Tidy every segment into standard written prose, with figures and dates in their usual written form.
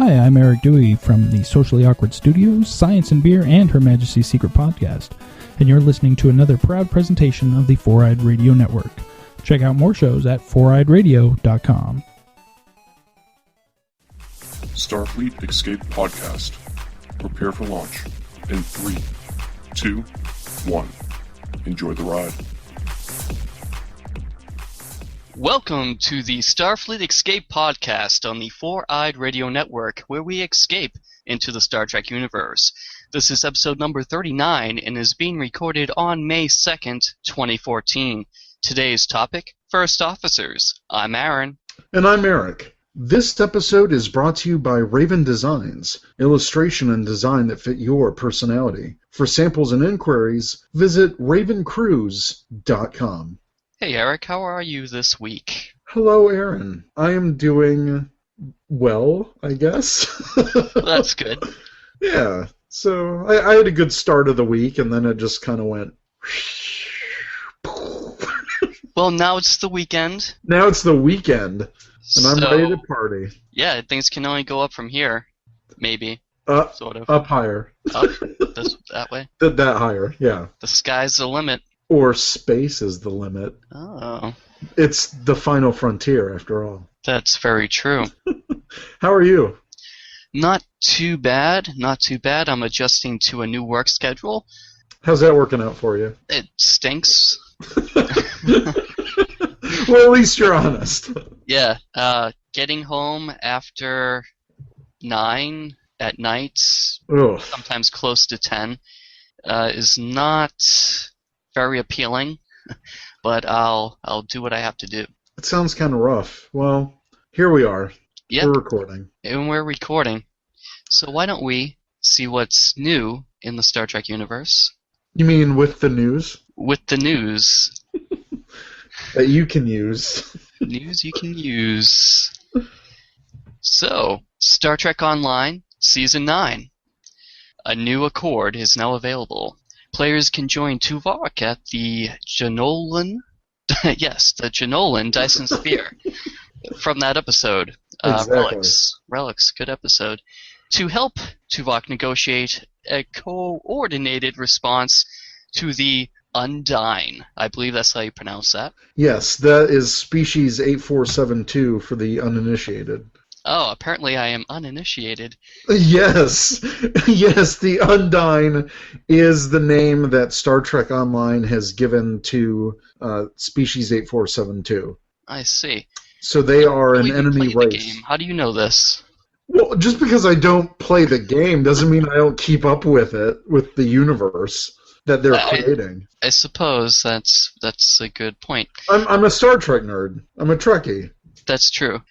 Hi, I'm Eric Dewey from the Socially Awkward Studios, Science and Beer, and Her Majesty's Secret Podcast, and you're listening to another proud presentation of the Four-Eyed Radio Network. Check out more shows at foureyedradio.com. Starfleet Escape Podcast. Prepare for launch in 3, 2, 1. Enjoy the ride. Welcome to the Starfleet Escape Podcast on the Four-Eyed Radio Network, where we escape into the Star Trek universe. This is episode number 39 and is being recorded on May 2nd, 2014. Today's topic, First Officers. I'm Aaron. And I'm Eric. This episode is brought to you by Raven Designs, illustration and design that fit your personality. For samples and inquiries, visit ravencruise.com. Hey Eric, how are you this week? Hello, Aaron. I am doing well, I guess. That's good. Yeah, so I had a good start of the week, and then it just kind of went... Well, now it's the weekend. Now it's the weekend, and I'm ready to party. Yeah, things can only go up from here, maybe. Sort of. Up higher. Up that way? That higher, yeah. The sky's the limit. Or space is the limit. Oh. It's the final frontier, after all. That's very true. How are you? Not too bad. Not too bad. I'm adjusting to a new work schedule. How's that working out for you? It stinks. Well, at least you're honest. Yeah. Getting home after 9 at night, Ugh. sometimes close to 10, is not very appealing, but I'll do what I have to do. It sounds kind of rough. Well, here we are. Yep. We're recording. And we're recording. So why don't we see what's new in the Star Trek universe? You mean with the news? With the news. That you can use. News you can use. So, Star Trek Online, Season 9. A new Accord is now available. Players can join Tuvok at the Janolan, yes, the Janolan Dyson Sphere from that episode. Exactly. Relics, good episode. To help Tuvok negotiate a coordinated response to the Undyne. I believe that's how you pronounce that. Yes, that is species 8472 for the uninitiated. Oh, apparently I am uninitiated. Yes, yes, the Undyne is the name that Star Trek Online has given to species 8472. I see. So they are an You enemy play the race. game. How do you know this? Well, just because I don't play the game doesn't mean I don't keep up with it, with the universe that they're creating. I suppose that's a good point. I'm a Star Trek nerd. I'm a Trekkie. That's true.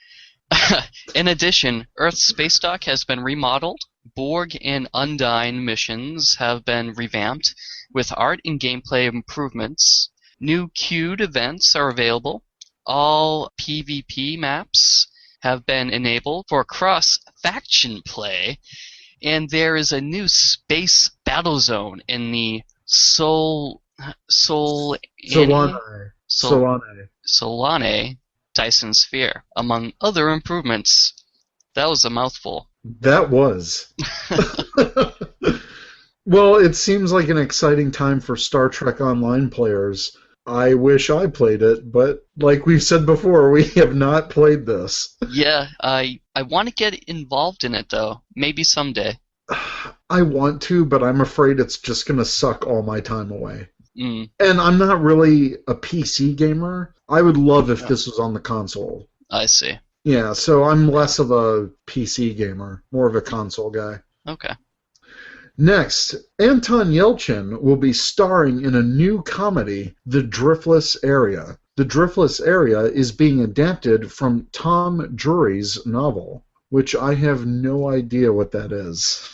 In addition, Earth's space dock has been remodeled. Borg and Undyne missions have been revamped with art and gameplay improvements. New queued events are available. All PvP maps have been enabled for cross-faction play. And there is a new space battle zone in the Solane Dyson Sphere, among other improvements. That was a mouthful. That was. Well, it seems like an exciting time for Star Trek Online players. I wish I played it, but like we've said before, we have not played this. Yeah, I want to get involved in it, though. Maybe someday. I want to, but I'm afraid it's just going to suck all my time away. Mm. And I'm not really a PC gamer. I would love if this was on the console. I see. Yeah, so I'm less of a PC gamer, more of a console guy. Okay. Next, Anton Yelchin will be starring in a new comedy, The Driftless Area. The Driftless Area is being adapted from Tom Drury's novel, which I have no idea what that is.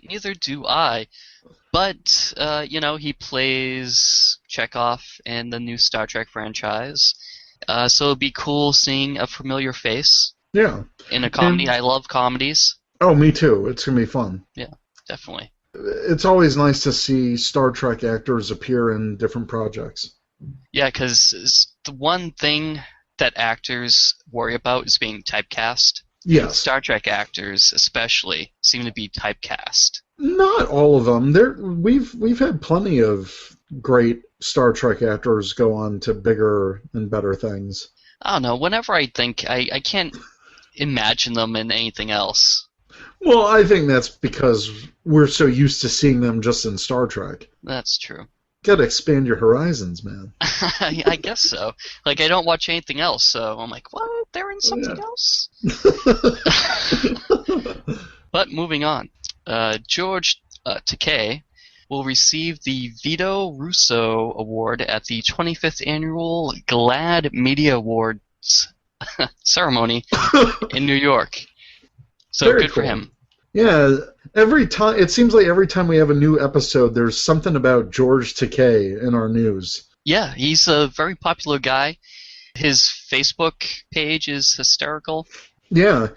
Neither do I. But, he plays Chekhov in the new Star Trek franchise. So it'd be cool seeing a familiar face. Yeah. In a comedy. I love comedies. Oh, me too. It's going to be fun. Yeah, definitely. It's always nice to see Star Trek actors appear in different projects. Yeah, because the one thing that actors worry about is being typecast. Yes. Star Trek actors, especially, seem to be typecast. Not all of them. We've had plenty of great Star Trek actors go on to bigger and better things. I don't know. Whenever I think, I can't imagine them in anything else. Well, I think that's because we're so used to seeing them just in Star Trek. That's true. Gotta expand your horizons, man. I guess so. Like, I don't watch anything else, so I'm like, what? They're in something else? But moving on. George Takei will receive the Vito Russo Award at the 25th Annual GLAAD Media Awards ceremony in New York. So Very good cool. for him. Yeah, it seems like every time we have a new episode, there's something about George Takei in our news. Yeah, he's a very popular guy. His Facebook page is hysterical. Yeah.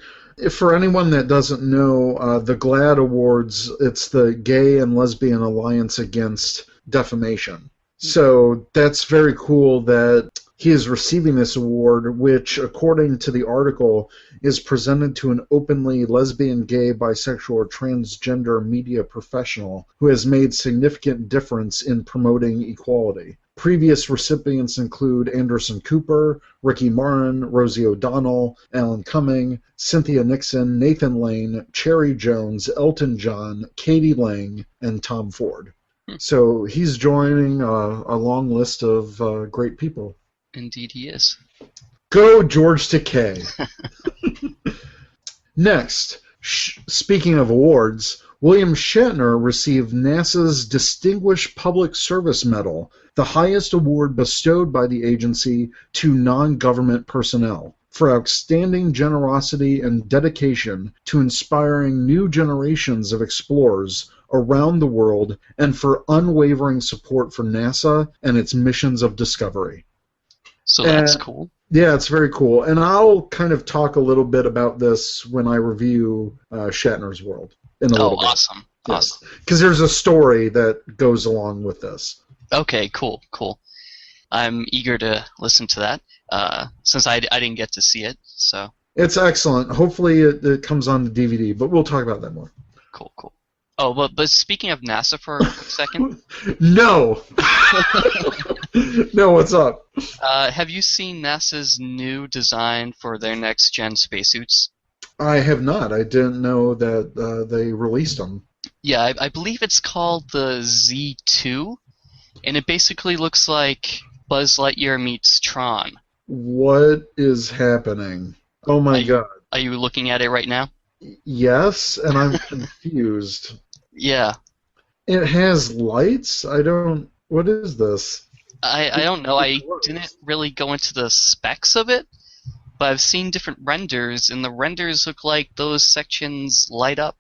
For anyone that doesn't know, the GLAAD Awards, it's the Gay and Lesbian Alliance Against Defamation. So that's very cool that he is receiving this award, which, according to the article, is presented to an openly lesbian, gay, bisexual, or transgender media professional who has made significant difference in promoting equality. Previous recipients include Anderson Cooper, Ricky Martin, Rosie O'Donnell, Alan Cumming, Cynthia Nixon, Nathan Lane, Cherry Jones, Elton John, Katie Lang, and Tom Ford. So he's joining a long list of great people. Indeed he is. Go George Takei. Next, speaking of awards, William Shatner received NASA's Distinguished Public Service Medal, the highest award bestowed by the agency to non-government personnel, for outstanding generosity and dedication to inspiring new generations of explorers around the world and for unwavering support for NASA and its missions of discovery. So that's cool. Yeah, it's very cool. And I'll kind of talk a little bit about this when I review Shatner's World. In a little bit. Awesome. Yes. Awesome. Because there's a story that goes along with this. Okay, cool. I'm eager to listen to that, since I didn't get to see it. So It's excellent. Hopefully it comes on the DVD, but we'll talk about that more. Cool. Oh, but speaking of NASA for a quick second. No! No, what's up? Have you seen NASA's new design for their next-gen spacesuits? I have not. I didn't know that they released them. Yeah, I believe it's called the Z2, and it basically looks like Buzz Lightyear meets Tron. What is happening? Oh my god. Are you looking at it right now? Yes, and I'm confused. Yeah. It has lights? What is this? I don't know. I didn't really go into the specs of it, but I've seen different renders, and the renders look like those sections light up.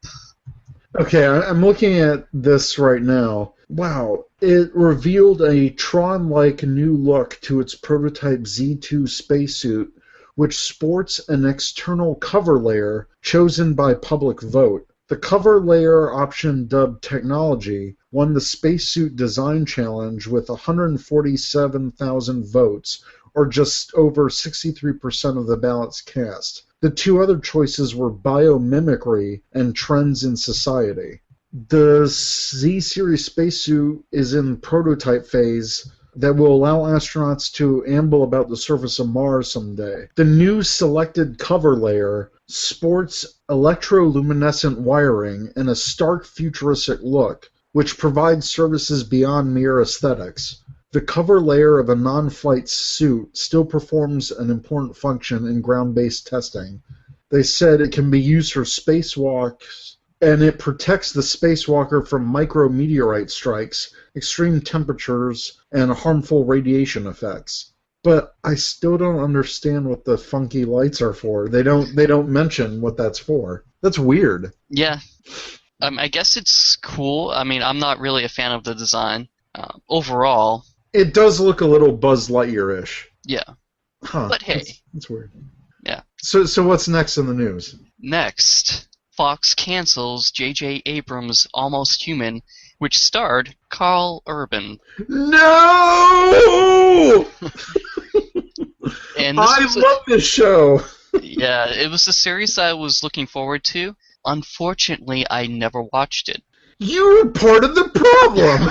Okay, I'm looking at this right now. Wow, it revealed a Tron-like new look to its prototype Z2 spacesuit, which sports an external cover layer chosen by public vote. The cover layer option, dubbed Technology, won the Spacesuit Design Challenge with 147,000 votes, or just over 63% of the ballots cast. The two other choices were Biomimicry and Trends in Society. The Z-Series spacesuit is in prototype phase that will allow astronauts to amble about the surface of Mars someday. The new selected cover layer sports electroluminescent wiring and a stark futuristic look, which provides services beyond mere aesthetics. The cover layer of a non-flight suit still performs an important function in ground-based testing. They said it can be used for spacewalks, and it protects the spacewalker from micrometeorite strikes, extreme temperatures, and harmful radiation effects. But I still don't understand what the funky lights are for. They don't mention what that's for. That's weird. Yeah. I guess it's cool. I mean, I'm not really a fan of the design. Overall. It does look a little Buzz Lightyear-ish. Yeah. Huh. But hey. That's weird. Yeah. So what's next in the news? Next, Fox cancels J.J. Abrams' Almost Human, which starred Carl Urban. No! And I love this show! Yeah, it was a series I was looking forward to. Unfortunately, I never watched it. You're part of the problem.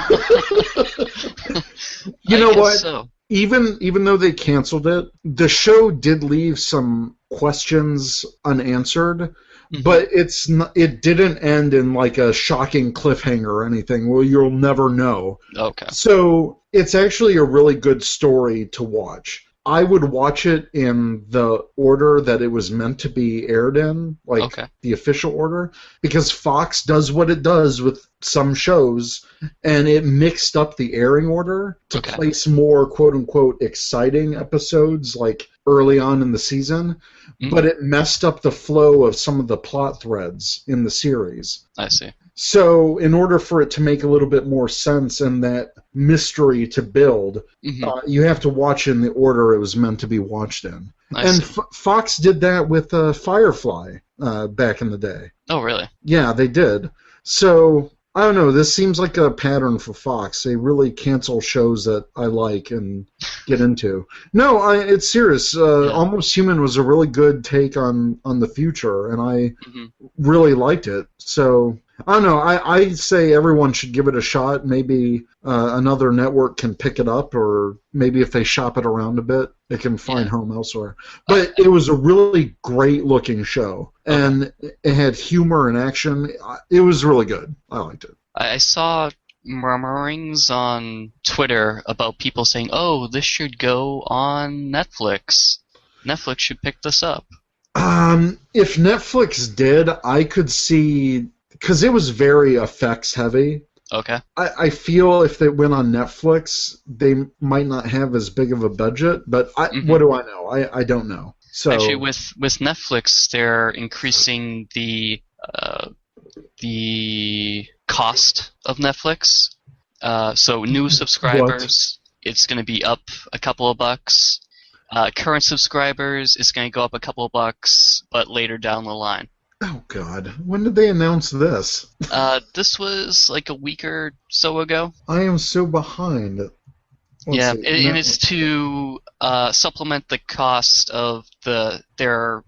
You know what? So. Even though they canceled it, the show did leave some questions unanswered. But it didn't end in like a shocking cliffhanger or anything. Well, you'll never know. Okay. So it's actually a really good story to watch. I would watch it in the order that it was meant to be aired in, like the official order, because Fox does what it does with some shows, and it mixed up the airing order to place more quote-unquote exciting episodes, like early on in the season, but it messed up the flow of some of the plot threads in the series. I see. So in order for it to make a little bit more sense and that mystery to build, you have to watch in the order it was meant to be watched in. Fox did that with Firefly back in the day. Oh, really? Yeah, they did. So, I don't know, this seems like a pattern for Fox. They really cancel shows that I like and get into. No, it's serious. Almost Human was a really good take on the future, and I really liked it. So, I don't know. I say everyone should give it a shot. Maybe another network can pick it up, or maybe if they shop it around a bit, it can find home elsewhere. But it was a really great-looking show, and it had humor and action. It was really good. I liked it. I saw murmurings on Twitter about people saying, "Oh, this should go on Netflix. Netflix should pick this up." If Netflix did, I could see... Because it was very effects heavy. Okay. I feel if they went on Netflix, they might not have as big of a budget, but what do I know? I don't know. So actually, with Netflix, they're increasing the cost of Netflix. So new subscribers, it's going to be up a couple of bucks. Current subscribers, it's going to go up a couple of bucks, but later down the line. Oh, God. When did they announce this? This was like a week or so ago. I am so behind. And it's to supplement the cost of their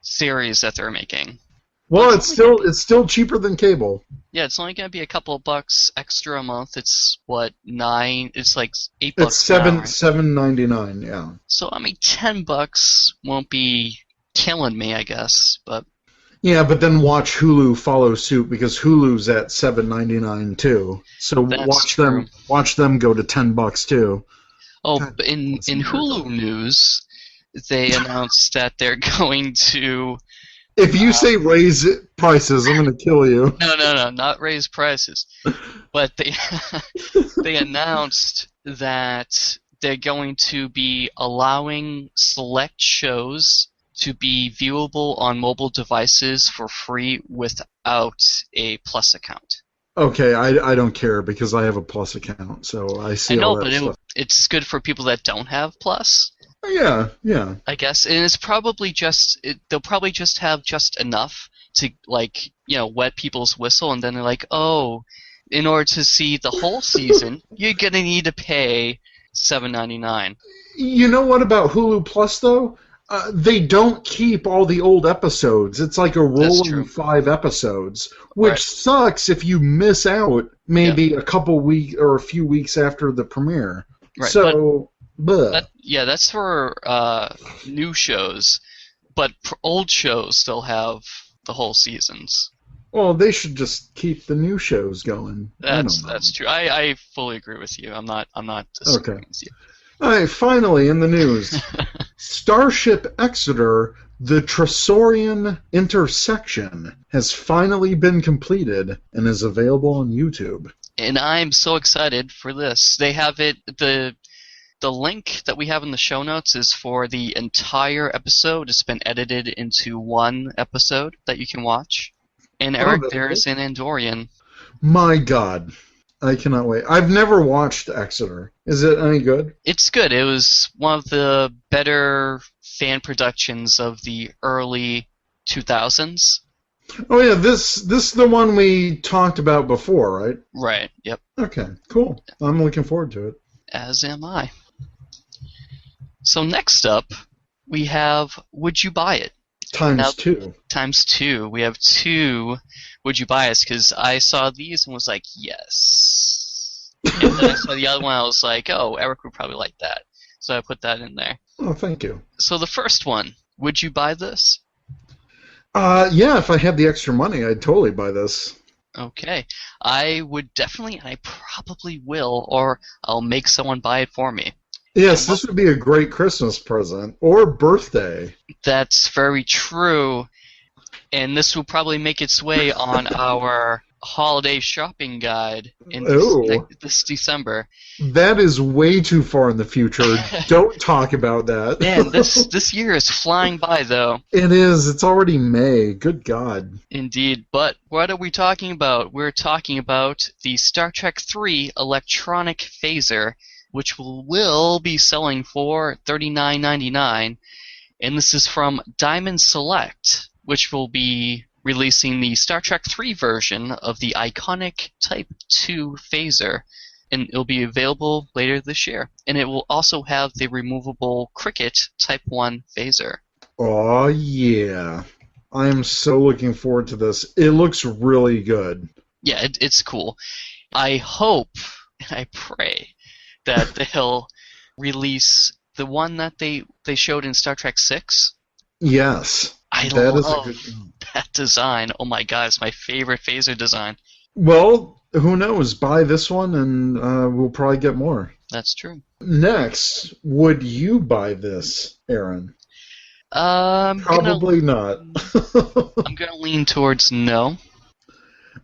series that they're making. Well, it's still cheaper than cable. Yeah, it's only going to be a couple of bucks extra a month. It's what, $9? It's like $8. It's $7.99. Yeah. So I mean, $10 won't be killing me, I guess, but. Yeah, but then watch Hulu follow suit because Hulu's at $7.99 too. So watch them go to $10 too. Oh, God, in Hulu news, they announced that they're going to. If you say raise prices, I'm going to kill you. No, not raise prices. But they announced that they're going to be allowing select shows to be viewable on mobile devices for free without a Plus account. Okay, I don't care because I have a Plus account, so I see all that stuff. It's good for people that don't have Plus. Yeah. I guess, and it's probably they'll probably just have just enough to wet people's whistle, and then they're like, oh, in order to see the whole season, you're gonna need to pay $7.99. You know what about Hulu Plus though? They don't keep all the old episodes. It's like a rolling 5 episodes, which sucks if you miss out maybe a couple weeks or a few weeks after the premiere. Right. So, that's for new shows, but old shows still have the whole seasons. Well, they should just keep the new shows going. That's true. I fully agree with you. I'm not disagreeing with you. All right, finally in the news, Starship Exeter, the Tresorian intersection, has finally been completed and is available on YouTube. And I'm so excited for this. They have it. The link that we have in the show notes is for the entire episode. It's been edited into one episode that you can watch. And Eric, there's an Andorian. My God. I cannot wait. I've never watched Exeter. Is it any good? It's good. It was one of the better fan productions of the early 2000s. Oh yeah, this is the one we talked about before, right? Right. Yep. Okay. Cool. I'm looking forward to it. As am I. So next up, we have Would You Buy It? Times 2. Times 2. We have 2 Would You Buy It? Because I saw these and was like, yes. And then I saw the other one, I was like, oh, Eric would probably like that. So I put that in there. Oh, thank you. So the first one, would you buy this? Yeah, if I had the extra money, I'd totally buy this. Okay. I would definitely, and I probably will, or I'll make someone buy it for me. Yes, this would be a great Christmas present or birthday. That's very true. And this will probably make its way on our holiday shopping guide in this December. That is way too far in the future. Don't talk about that. Man, this year is flying by, though. It is. It's already May. Good God. Indeed. But what are we talking about? We're talking about the Star Trek III electronic phaser, which will be selling for $39.99. And this is from Diamond Select, which will be releasing the Star Trek III version of the iconic Type 2 phaser. And it'll be available later this year. And it will also have the removable Cricket Type 1 phaser. Oh, yeah. I am so looking forward to this. It looks really good. Yeah, it's cool. I hope and I pray that they'll release the one that they showed in Star Trek VI. Yes. I love that design. Oh my god, it's my favorite phaser design. Well, who knows? Buy this one and we'll probably get more. That's true. Next, would you buy this, Aaron? Probably not. I'm going to lean towards no.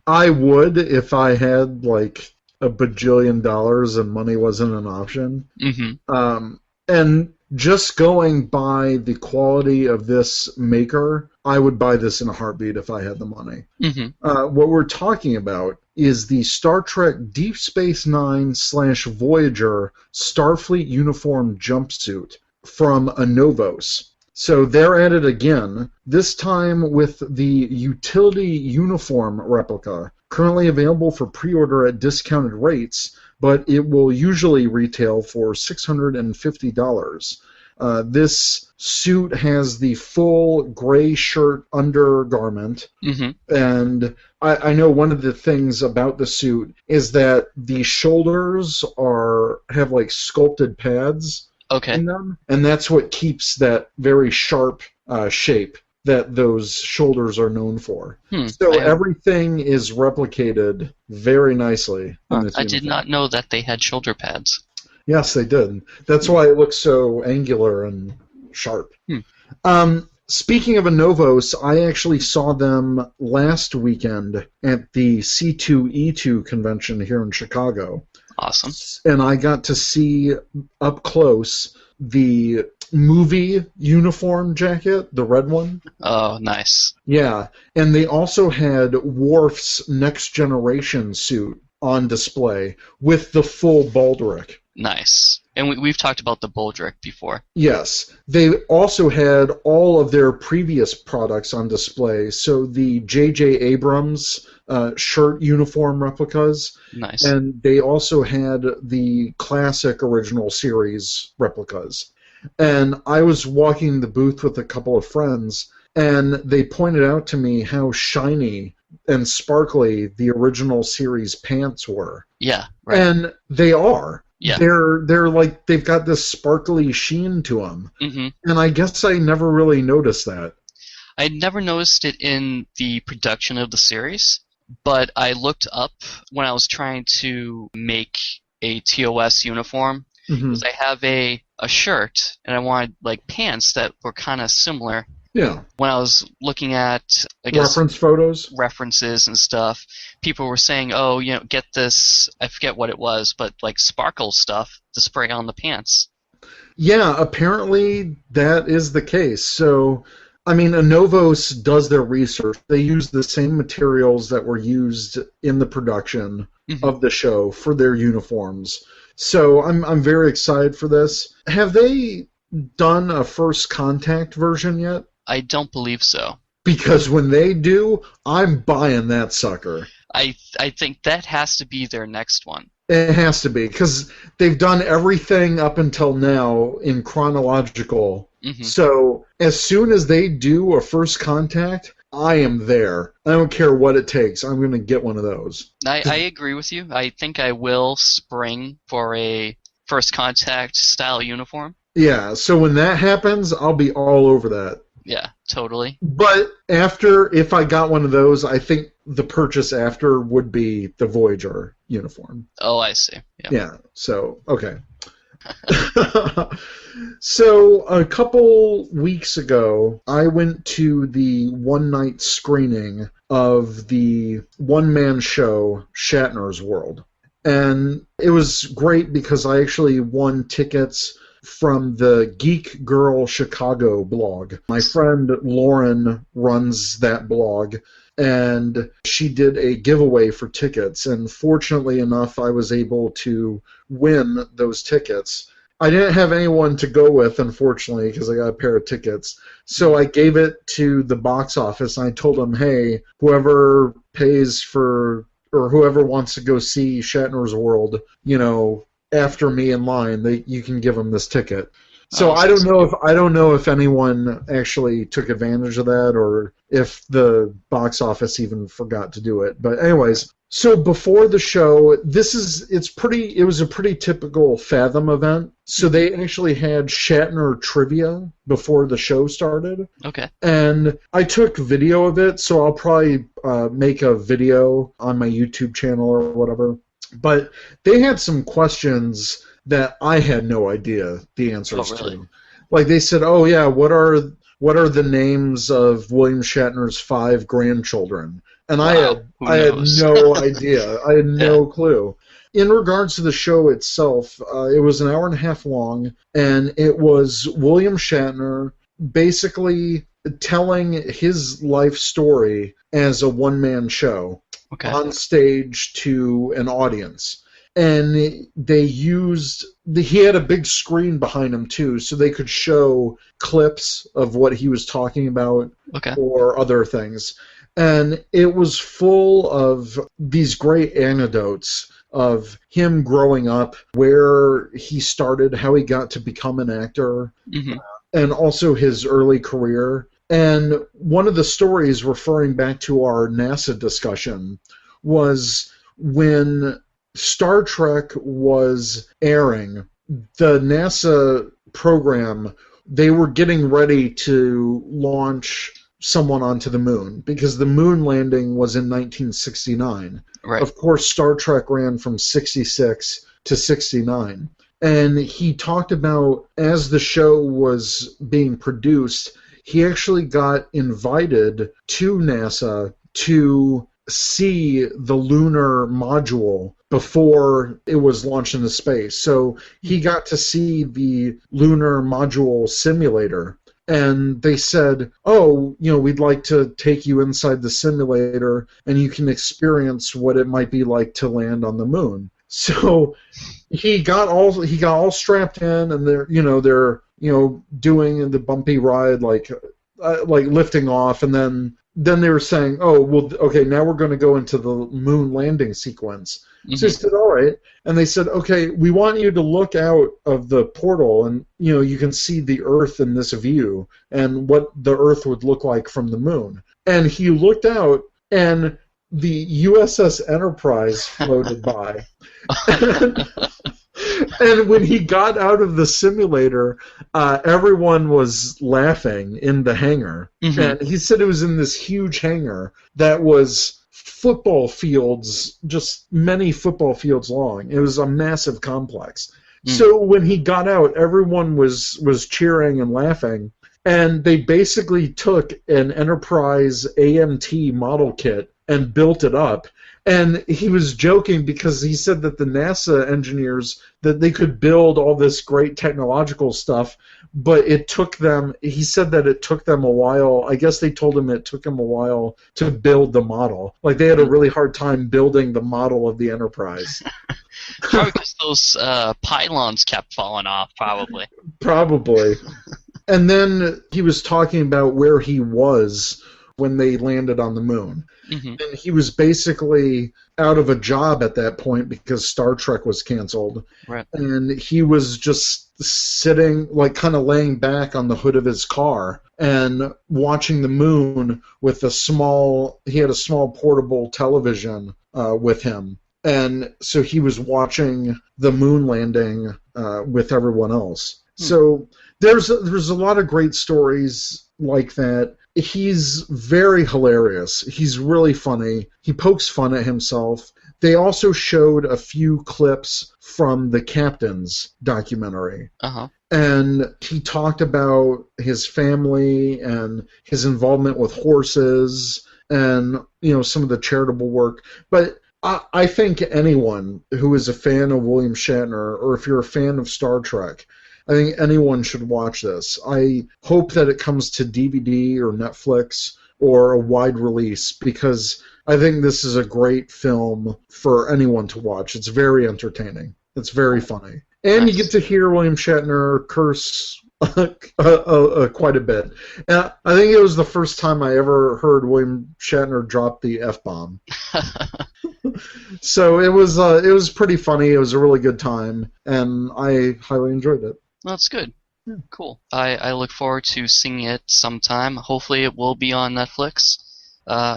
I would if I had like a bajillion dollars and money wasn't an option. Mm-hmm. And just going by the quality of this maker, I would buy this in a heartbeat if I had the money. Mm-hmm. What we're talking about is the Star Trek Deep Space Nine/Voyager Starfleet uniform jumpsuit from Anovos. So they're at it again, this time with the utility uniform replica, currently available for pre-order at discounted rates, but it will usually retail for $650. This suit has the full gray shirt undergarment, and I know one of the things about the suit is that the shoulders have like sculpted pads in them, and that's what keeps that very sharp shape that those shoulders are known for. So everything is replicated very nicely. I did not know that they had shoulder pads. Yes, they did. That's why it looks so angular and sharp. Speaking of Anovos, I actually saw them last weekend at the C2E2 convention here in Chicago. Awesome. And I got to see up close the movie uniform jacket, the red one. Oh, nice. Yeah, and they also had Worf's Next Generation suit on display with the full baldric. Nice. And we've talked about the baldric before. Yes. They also had all of their previous products on display, so the J.J. Abrams shirt uniform replicas. Nice. And they also had the classic original series replicas. And I was walking the booth with a couple of friends, and they pointed out to me how shiny and sparkly the original series pants were. Yeah, right. And they are. Yeah. They're like, they've got this sparkly sheen to them. And I guess I never really noticed that. I never noticed it in the production of the series, but I looked up when I was trying to make a TOS uniform. Because I have a shirt, and I wanted like pants that were kind of similar. Yeah. When I was looking at, I guess, reference photos, references and stuff, people were saying, "Oh, you know, get this." I forget what it was, but like sparkle stuff to spray on the pants. Yeah, apparently that is the case. So, I mean, Anovos does their research. They use the same materials that were used in the production of the show for their uniforms. So I'm very excited for this. Have they done a First Contact version yet? I don't believe so. Because when they do, I'm buying that sucker. I think that has to be their next one. It has to be, because they've done everything up until now in chronological. Mm-hmm. So as soon as they do a first contact, I am there. I don't care what it takes. I'm going to get one of those. I agree with you. I think I will spring for a first contact style uniform. Yeah, so when that happens, I'll be all over that. Yeah, totally. But if I got one of those, I think the purchase after would be the Voyager uniform. Oh, I see. Yeah, so, okay. So, a couple weeks ago, I went to the one-night screening of the one-man show, Shatner's World. And it was great because I actually won tickets from the Geek Girl Chicago blog. My friend Lauren runs that blog, and she did a giveaway for tickets, and fortunately enough, I was able to win those tickets. I didn't have anyone to go with, unfortunately, because I got a pair of tickets. So I gave it to the box office, and I told them, hey, whoever pays for, or whoever wants to go see Shatner's World, after me in line, you can give them this ticket. So I don't know if anyone actually took advantage of that, or if the box office even forgot to do it. But anyways, so before the show, it was a pretty typical Fathom event. So they actually had Shatner trivia before the show started. Okay. And I took video of it, so I'll probably make a video on my YouTube channel or whatever. But they had some questions that I had no idea the answers to. Like they said, "Oh yeah, what are the names of William Shatner's 5 grandchildren?" And I had no idea. I had no clue. In regards to the show itself, it was an hour and a half long, and it was William Shatner basically telling his life story as a one-man show on stage to an audience. And he had a big screen behind him too, so they could show clips of what he was talking about or other things. And it was full of these great anecdotes of him growing up, where he started, how he got to become an actor, and also his early career. And one of the stories, referring back to our NASA discussion, was when Star Trek was airing, the NASA program, they were getting ready to launch someone onto the moon, because the moon landing was in 1969. Right. Of course, Star Trek ran from 66 to 69. And he talked about, as the show was being produced, he actually got invited to NASA to see the lunar module before it was launched into space. So he got to see the lunar module simulator. And they said, we'd like to take you inside the simulator and you can experience what it might be like to land on the moon. So he got all strapped in, and they're doing the bumpy ride, like lifting off, and then they were saying, now we're going to go into the moon landing sequence. So he said, all right. And they said, okay, we want you to look out of the portal, and you can see the Earth in this view and what the Earth would look like from the moon. And he looked out, and the USS Enterprise floated by. And when he got out of the simulator, everyone was laughing in the hangar. And he said it was in this huge hangar that was football fields, just many football fields long. It was a massive complex. So when he got out, everyone was cheering and laughing. And they basically took an Enterprise AMT model kit and built it up. And he was joking because he said that the NASA engineers, that they could build all this great technological stuff, but he said that it took them a while. I guess they told him it took him a while to build the model. Like, they had a really hard time building the model of the Enterprise. Probably because those pylons kept falling off, probably. Probably. And then he was talking about where he was when they landed on the moon. Mm-hmm. And he was basically out of a job at that point because Star Trek was canceled. Right. And he was just sitting, like kind of laying back on the hood of his car and watching the moon with he had a small portable television with him. And so he was watching the moon landing with everyone else. So there's a lot of great stories like that. He's very hilarious. He's really funny. He pokes fun at himself. They also showed a few clips from the Captain's documentary. Uh-huh. And he talked about his family and his involvement with horses and, some of the charitable work. But I think anyone who is a fan of William Shatner, or if you're a fan of Star Trek, I think anyone should watch this. I hope that it comes to DVD or Netflix or a wide release, because I think this is a great film for anyone to watch. It's very entertaining. It's very funny. And you get to hear William Shatner curse quite a bit. And I think it was the first time I ever heard William Shatner drop the F-bomb. So it was pretty funny. It was a really good time, and I highly enjoyed it. Well, that's good. Yeah. Cool. I look forward to seeing it sometime. Hopefully it will be on Netflix.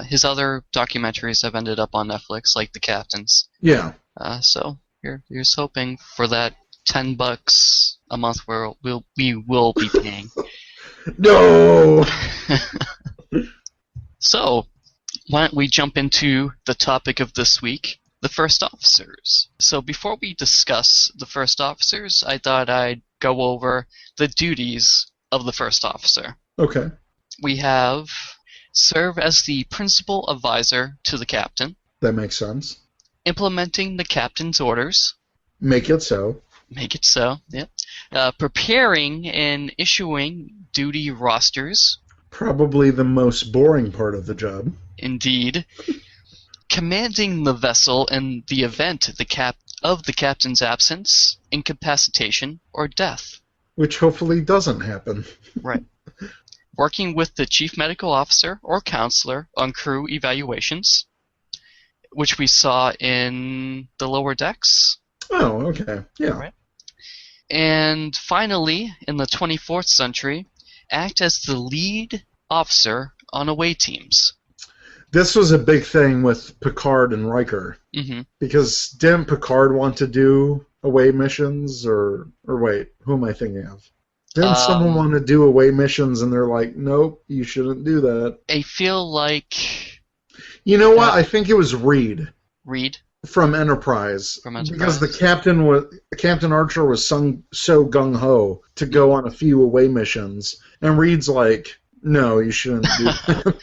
His other documentaries have ended up on Netflix, like The Captain's. Yeah. So here's hoping for that $10 a month where we will be paying. No! So, why don't we jump into the topic of this week, the first officers. So before we discuss the first officers, I thought I'd go over the duties of the first officer. Okay. We have serve as the principal advisor to the captain. That makes sense. Implementing the captain's orders. Make it so. Make it so, yep. Preparing and issuing duty rosters. Probably the most boring part of the job. Indeed. Commanding the vessel in the event of the captain's absence, incapacitation, or death. Which hopefully doesn't happen. Right. Working with the chief medical officer or counselor on crew evaluations, which we saw in the lower decks. Oh, okay. Yeah. Right. And finally, in the 24th century, act as the lead officer on away teams. This was a big thing with Picard and Riker. Mm-hmm. Because didn't Picard want to do away missions? Or wait, who am I thinking of? Didn't someone want to do away missions and they're like, nope, you shouldn't do that? I feel like... You know what? I think it was Reed. Reed? From Enterprise. From Enterprise. Because Captain Archer was so gung-ho to go on a few away missions. And Reed's like, no, you shouldn't do that.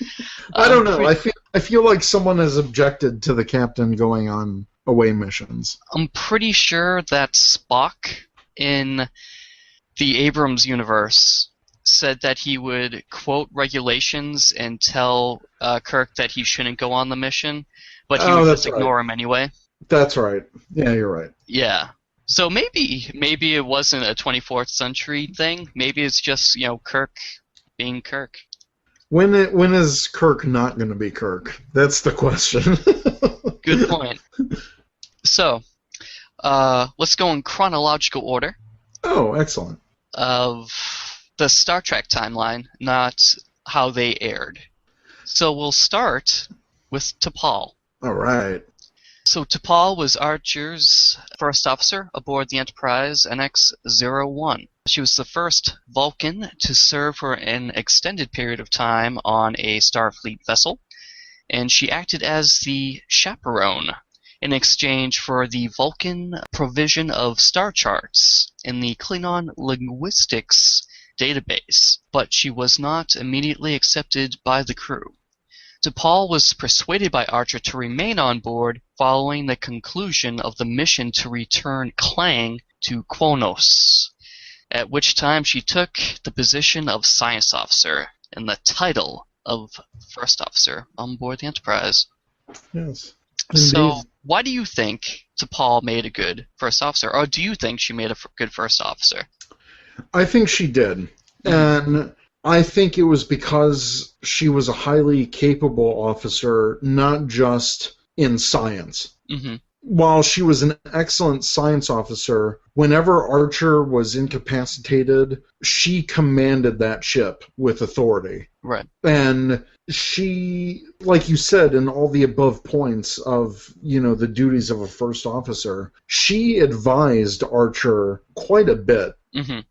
I don't know. I feel like someone has objected to the captain going on away missions. I'm pretty sure that Spock in the Abrams universe said that he would quote regulations and tell Kirk that he shouldn't go on the mission, but he would just ignore him anyway. That's right. Yeah, you're right. Yeah. So maybe it wasn't a 24th century thing. Maybe it's just, Kirk being Kirk. When is Kirk not going to be Kirk? That's the question. Good point. So, let's go in chronological order. Oh, excellent. Of the Star Trek timeline, not how they aired. So we'll start with T'Pol. All right. So T'Pol was Archer's first officer aboard the Enterprise NX-01. She was the first Vulcan to serve for an extended period of time on a Starfleet vessel, and she acted as the chaperone in exchange for the Vulcan provision of star charts in the Klingon linguistics database, but she was not immediately accepted by the crew. T'Pol was persuaded by Archer to remain on board following the conclusion of the mission to return Klang to Kronos, at which time she took the position of science officer and the title of first officer on board the Enterprise. Yes. So, why do you think T'Pol made a good first officer, or do you think she made a good first officer? I think she did. And I think it was because she was a highly capable officer, not just in science. Mm-hmm. While she was an excellent science officer, whenever Archer was incapacitated, she commanded that ship with authority. Right. And she, like you said, in all the above points of, the duties of a first officer, she advised Archer quite a bit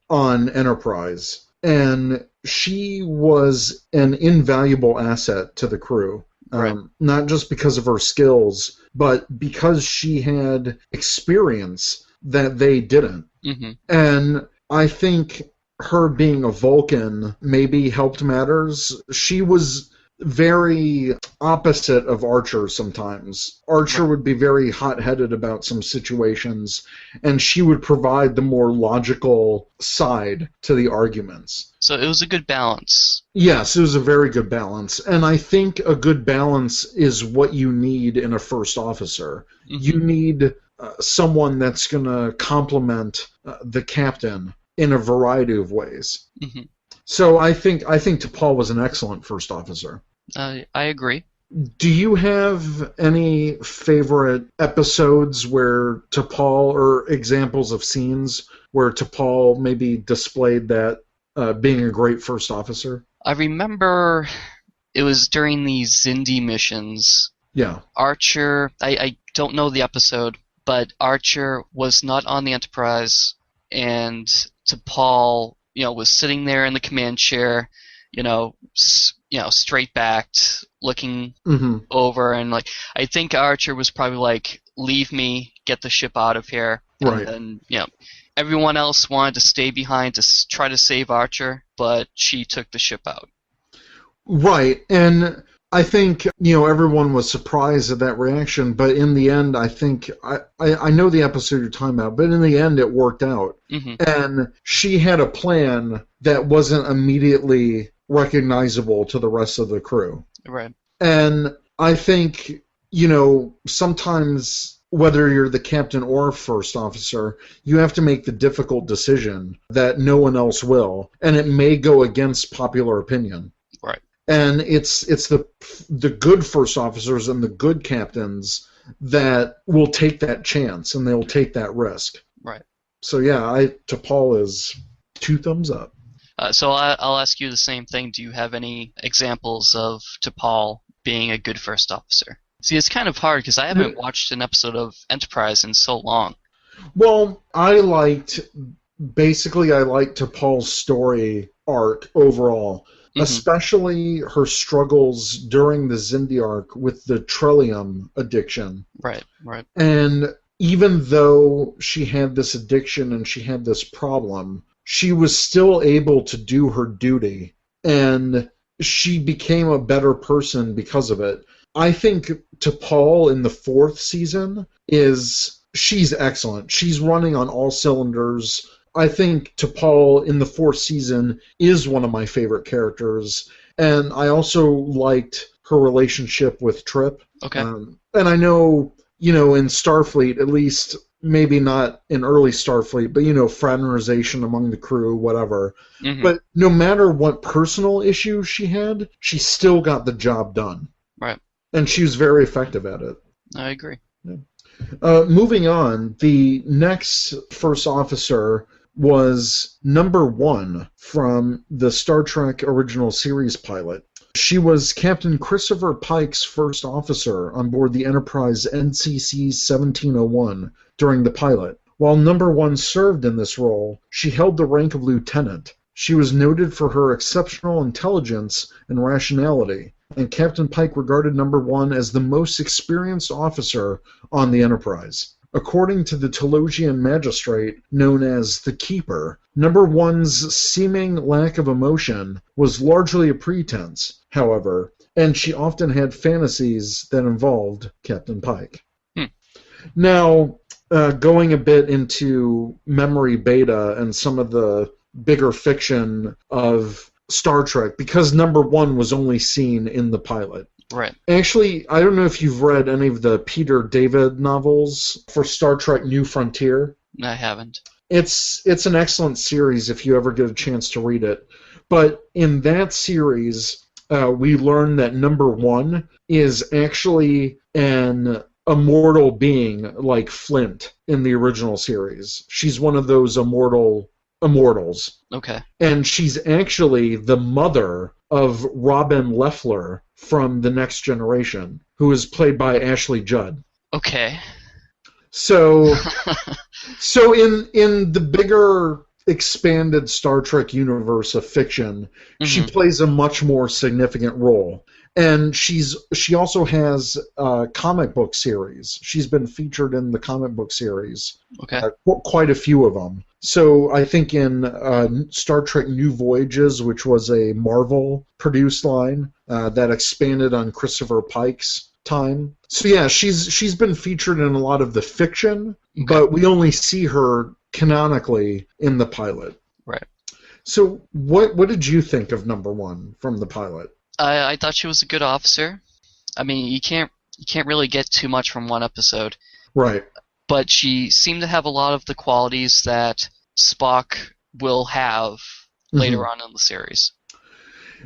on Enterprise. And she was an invaluable asset to the crew. Right. Not just because of her skills, but because she had experience that they didn't. Mm-hmm. And I think her being a Vulcan maybe helped matters. She was very opposite of Archer sometimes. Archer would be very hot-headed about some situations, and she would provide the more logical side to the arguments. So it was a good balance. Yes, it was a very good balance. And I think a good balance is what you need in a first officer. Mm-hmm. You need someone that's going to complement the captain in a variety of ways. Mm-hmm. So I think T'Pol was an excellent first officer. I agree. Do you have any favorite episodes where T'Pol, or examples of scenes where T'Pol maybe displayed that being a great first officer? I remember it was during the Xindi missions. Yeah. Archer, I don't know the episode, but Archer was not on the Enterprise, and T'Pol, was sitting there in the command chair, straight backed, looking over, and I think Archer was probably like, "Leave me, get the ship out of here." Right. And everyone else wanted to stay behind to try to save Archer, but she took the ship out. Right, and I think everyone was surprised at that reaction, but in the end, I think I know the episode you're talking about, but in the end, it worked out, and she had a plan that wasn't immediately recognizable to the rest of the crew. Right. And I think sometimes, whether you're the captain or first officer, you have to make the difficult decision that no one else will, and it may go against popular opinion. Right. And it's the good first officers and the good captains that will take that chance and they'll take that risk. Right. So yeah, T'Pol is 2 thumbs up. So I'll ask you the same thing. Do you have any examples of T'Pol being a good first officer? See, it's kind of hard because I haven't watched an episode of Enterprise in so long. Well, I liked T'Pol's story arc overall. Especially her struggles during the Xindi arc with the Trillium addiction. Right, right. And even though she had this addiction and she had this problem, she was still able to do her duty, and she became a better person because of it. I think T'Pol in the 4th season she's excellent. She's running on all cylinders. I think T'Pol in the 4th season is one of my favorite characters, and I also liked her relationship with Trip. Okay. And I know, in Starfleet, at least, maybe not in early Starfleet, but, fraternization among the crew, whatever. Mm-hmm. But no matter what personal issues she had, she still got the job done. Right. And she was very effective at it. I agree. Yeah. Moving on, the next first officer was number 1 from the Star Trek original series pilot. She was Captain Christopher Pike's first officer on board the Enterprise NCC 1701 during the pilot. While number 1 served in this role, she held the rank of lieutenant. She was noted for her exceptional intelligence and rationality, and Captain Pike regarded number 1 as the most experienced officer on the Enterprise. According to the Telosian magistrate known as the Keeper, number 1's seeming lack of emotion was largely a pretense, however, and she often had fantasies that involved Captain Pike. Now, going a bit into memory beta and some of the bigger fiction of Star Trek, because number 1 was only seen in the pilot. Right. Actually, I don't know if you've read any of the Peter David novels for Star Trek New Frontier. I haven't. It's an excellent series if you ever get a chance to read it. But in that series, we learn that number one is actually an immortal being like Flint in the original series. She's one of those immortals. Okay. And she's actually the mother of Robin Leffler from The Next Generation, who is played by Ashley Judd. Okay. So in the bigger expanded Star Trek universe of fiction, she plays a much more significant role. And she also has a comic book series. She's been featured in the comic book series. Okay. Quite a few of them. So I think in Star Trek New Voyages, which was a Marvel-produced line that expanded on Christopher Pike's time. So yeah, she's been featured in a lot of the fiction, but we only see her canonically in the pilot. Right. So what did you think of number one from the pilot? I thought she was a good officer. I mean, you can't really get too much from one episode. Right. But she seemed to have a lot of the qualities that Spock will have later on in the series.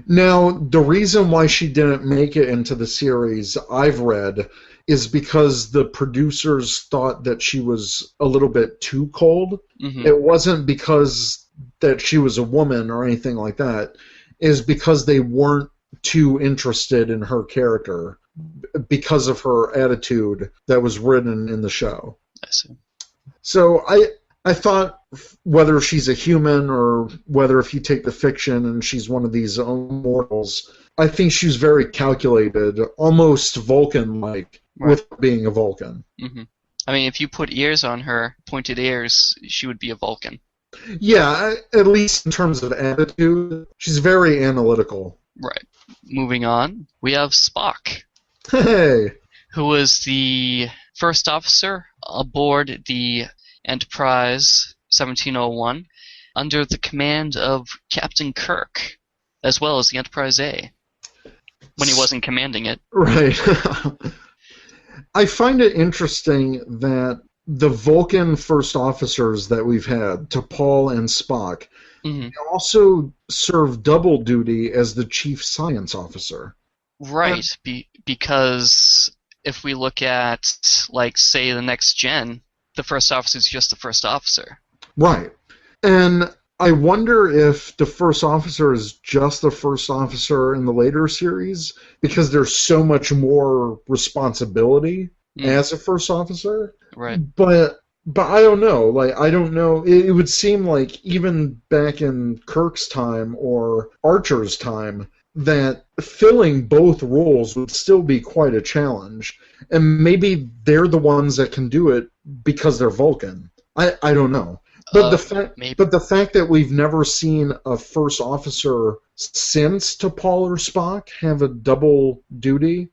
Now, the reason why she didn't make it into the series I've read is because the producers thought that she was a little bit too cold. It wasn't because that she was a woman or anything like that. Is because they weren't too interested in her character because of her attitude that was written in the show. I see. So I thought whether she's a human or whether if you take the fiction and she's one of these immortals, I think she's very calculated, almost Vulcan-like, with being a Vulcan. I mean, if you put ears on her, pointed ears, she would be a Vulcan. Yeah, at least in terms of attitude, she's very analytical. Right. Moving on, we have Spock. Hey! Who was the first officer aboard the Enterprise 1701 under the command of Captain Kirk, as well as the Enterprise A, when he wasn't commanding it. Right. I find it interesting that the Vulcan first officers that we've had, T'Pol and Spock, they also serve double duty as the chief science officer. Right, because if we look at, like, say, the Next Gen, the first officer is just the first officer. Right. And I wonder if the first officer is just the first officer in the later series, because there's so much more responsibility as a first officer. Right. But I don't know. Like, I don't know. It would seem like even back in Kirk's time or Archer's time, that filling both roles would still be quite a challenge. And maybe they're the ones that can do it because they're Vulcan. I don't know. But the fact that we've never seen a first officer since T'Pol or Spock have a double duty,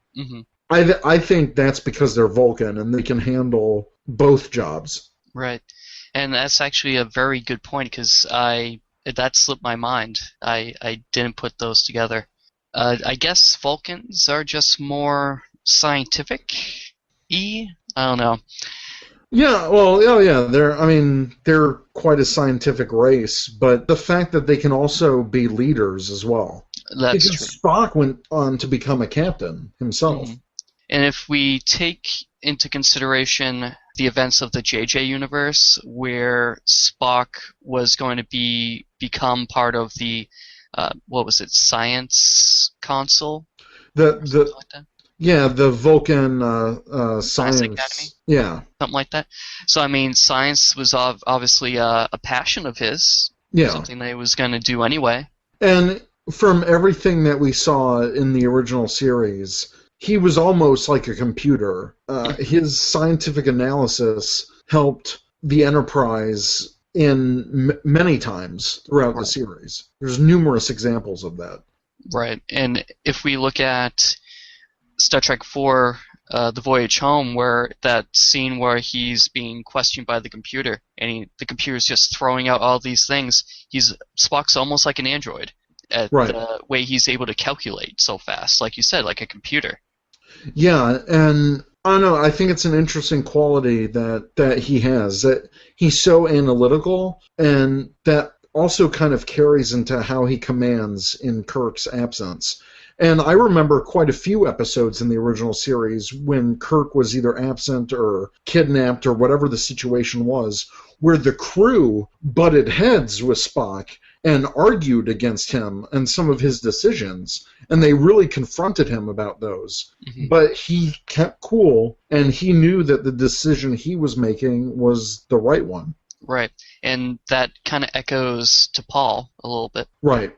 I think that's because they're Vulcan and they can handle both jobs. Right. And that's actually a very good point, because that slipped my mind. I didn't put those together. I guess Vulcans are just more scientific-y? I don't know. Yeah, well, yeah, they're quite a scientific race, but the fact that they can also be leaders as well. That's because true. Spock went on to become a captain himself. And if we take into consideration the events of the JJ universe, where Spock was going to become part of the Science Council? The like that? Yeah, the Vulcan science Academy? Yeah. Something like that. So, I mean, science was obviously a passion of his. Yeah. Something that he was going to do anyway. And from everything that we saw in the original series, he was almost like a computer. His scientific analysis helped the Enterprise in many times throughout the series. There's numerous examples of that. Right. And if we look at Star Trek IV, The Voyage Home, where that scene where he's being questioned by the computer, and the computer's just throwing out all these things, Spock's almost like an android at the way he's able to calculate so fast, like you said, like a computer. Yeah, and I don't know, I think it's an interesting quality that he has, that he's so analytical, and that also kind of carries into how he commands in Kirk's absence. And I remember quite a few episodes in the original series when Kirk was either absent or kidnapped or whatever the situation was, where the crew butted heads with Spock and argued against him and some of his decisions, and they really confronted him about those. Mm-hmm. But he kept cool, and he knew that the decision he was making was the right one. Right, and that kind of echoes to Paul a little bit. Right.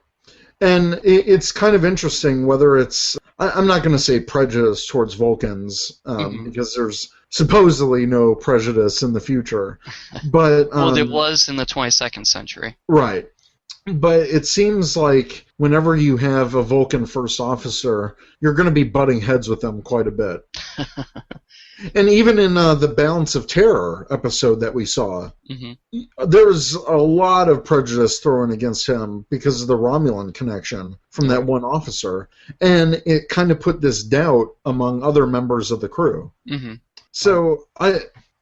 And it's kind of interesting whether it's, I'm not going to say prejudice towards Vulcans, because there's supposedly no prejudice in the future. But well, there was in the 22nd century. Right. But it seems like whenever you have a Vulcan first officer, you're going to be butting heads with them quite a bit. And even in the Balance of Terror episode that we saw, there's a lot of prejudice thrown against him because of the Romulan connection from that one officer. And it kind of put this doubt among other members of the crew. So,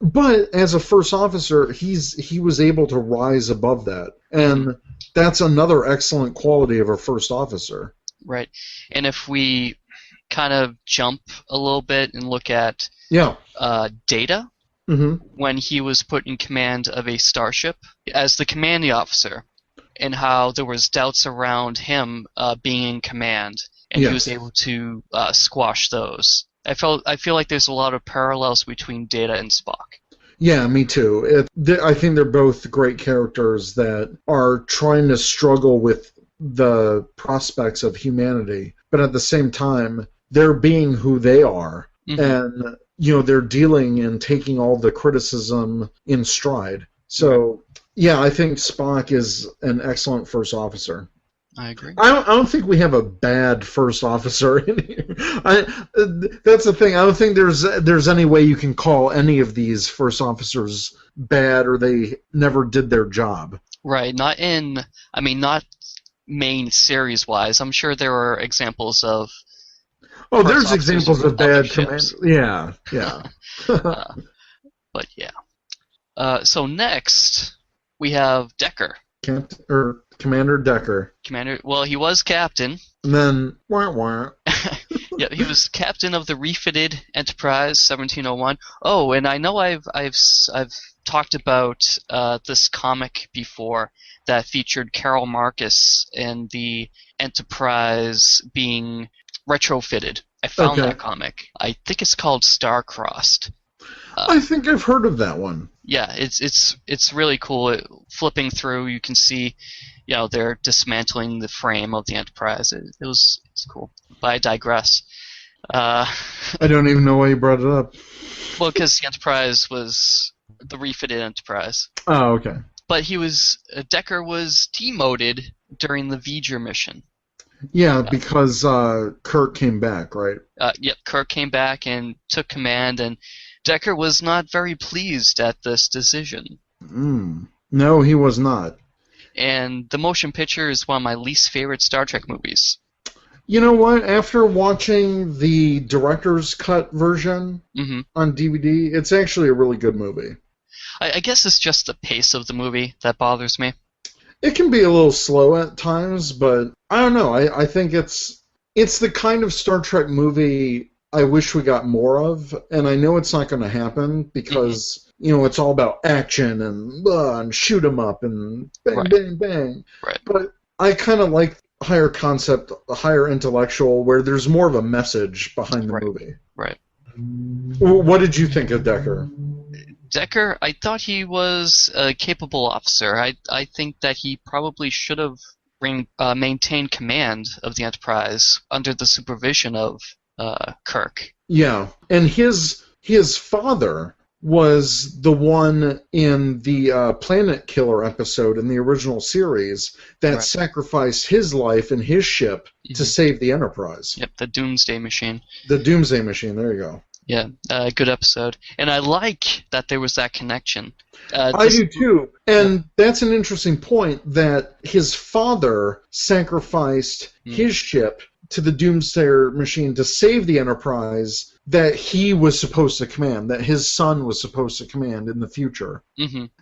but as a first officer, he was able to rise above that. And that's another excellent quality of a first officer. Right. And if we kind of jump a little bit and look at Data, when he was put in command of a starship as the commanding officer, and how there was doubts around him being in command, and he was able to squash those. I feel like there's a lot of parallels between Data and Spock. Yeah, me too. I think they're both great characters that are trying to struggle with the prospects of humanity, but at the same time, they're being who they are, and they're dealing and taking all the criticism in stride. So, yeah, I think Spock is an excellent first officer. I agree. I don't think we have a bad first officer in here. That's the thing. I don't think there's any way you can call any of these first officers bad or they never did their job. Right. Not main series-wise. I'm sure there are examples of... Oh, there's examples of bad command. Yeah. But yeah. So next, we have Decker. Commander Decker. Well, he was captain. And then, wah. Yeah, he was captain of the refitted Enterprise 1701. Oh, and I know I've talked about this comic before that featured Carol Marcus and the Enterprise being retrofitted. I found that comic. I think it's called Star-Crossed. I think I've heard of that one. Yeah, it's really cool. Flipping through, you can see, they're dismantling the frame of the Enterprise. It's cool. But I digress. I don't even know why you brought it up. Well, because the Enterprise was the refitted Enterprise. Oh, okay. But Decker was demoted during the V'ger mission. Yeah, because Kirk came back, right? Yep, Kirk came back and took command, and Decker was not very pleased at this decision. No, he was not. And the motion picture is one of my least favorite Star Trek movies. You know what? After watching the director's cut version on DVD, it's actually a really good movie. I guess it's just the pace of the movie that bothers me. It can be a little slow at times, but I don't know. I think it's the kind of Star Trek movie I wish we got more of, and I know it's not going to happen because it's all about action and shoot 'em up and bang, bang, bang. Right. But I kind of like higher concept, higher intellectual, where there's more of a message behind the movie. Right. What did you think of Decker? Decker, I thought he was a capable officer. I think that he probably should have maintained command of the Enterprise under the supervision of Kirk. Yeah, and his father was the one in the Planet Killer episode in the original series that sacrificed his life and his ship to save the Enterprise. Yep, the Doomsday Machine. The Doomsday Machine, there you go. Yeah, good episode. And I like that there was that connection. I do too. And that's an interesting point, that his father sacrificed his ship to the Doomsday Machine to save the Enterprise that he was supposed to command, that his son was supposed to command in the future.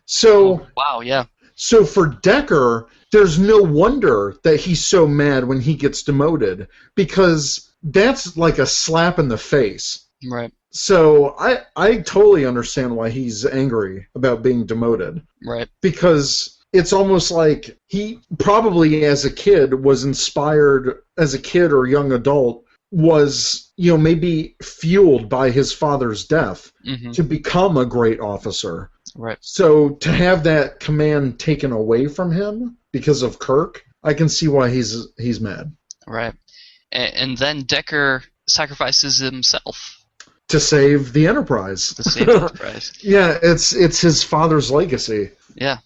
So, wow, yeah. So for Decker, there's no wonder that he's so mad when he gets demoted, because that's like a slap in the face. Right. So I totally understand why he's angry about being demoted. Right. Because it's almost like he probably as a kid was inspired, as a kid or young adult, was, maybe fueled by his father's death to become a great officer. Right. So to have that command taken away from him because of Kirk, I can see why he's mad. Right. And then Decker sacrifices himself to save the Enterprise. To save the Enterprise. Yeah, it's his father's legacy. Yeah.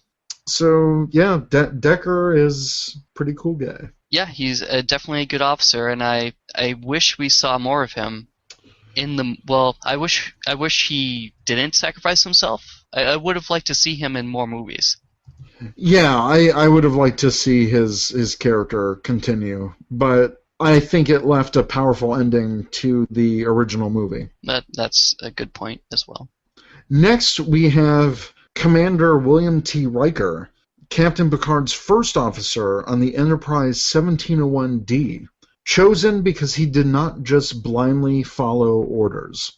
So yeah, Decker is a pretty cool guy. Yeah, he's definitely a good officer, and I wish we saw more of him. I wish he didn't sacrifice himself. I would have liked to see him in more movies. Yeah, I would have liked to see his character continue, but I think it left a powerful ending to the original movie. That's a good point as well. Next, we have Commander William T. Riker, Captain Picard's first officer on the Enterprise 1701D, chosen because he did not just blindly follow orders.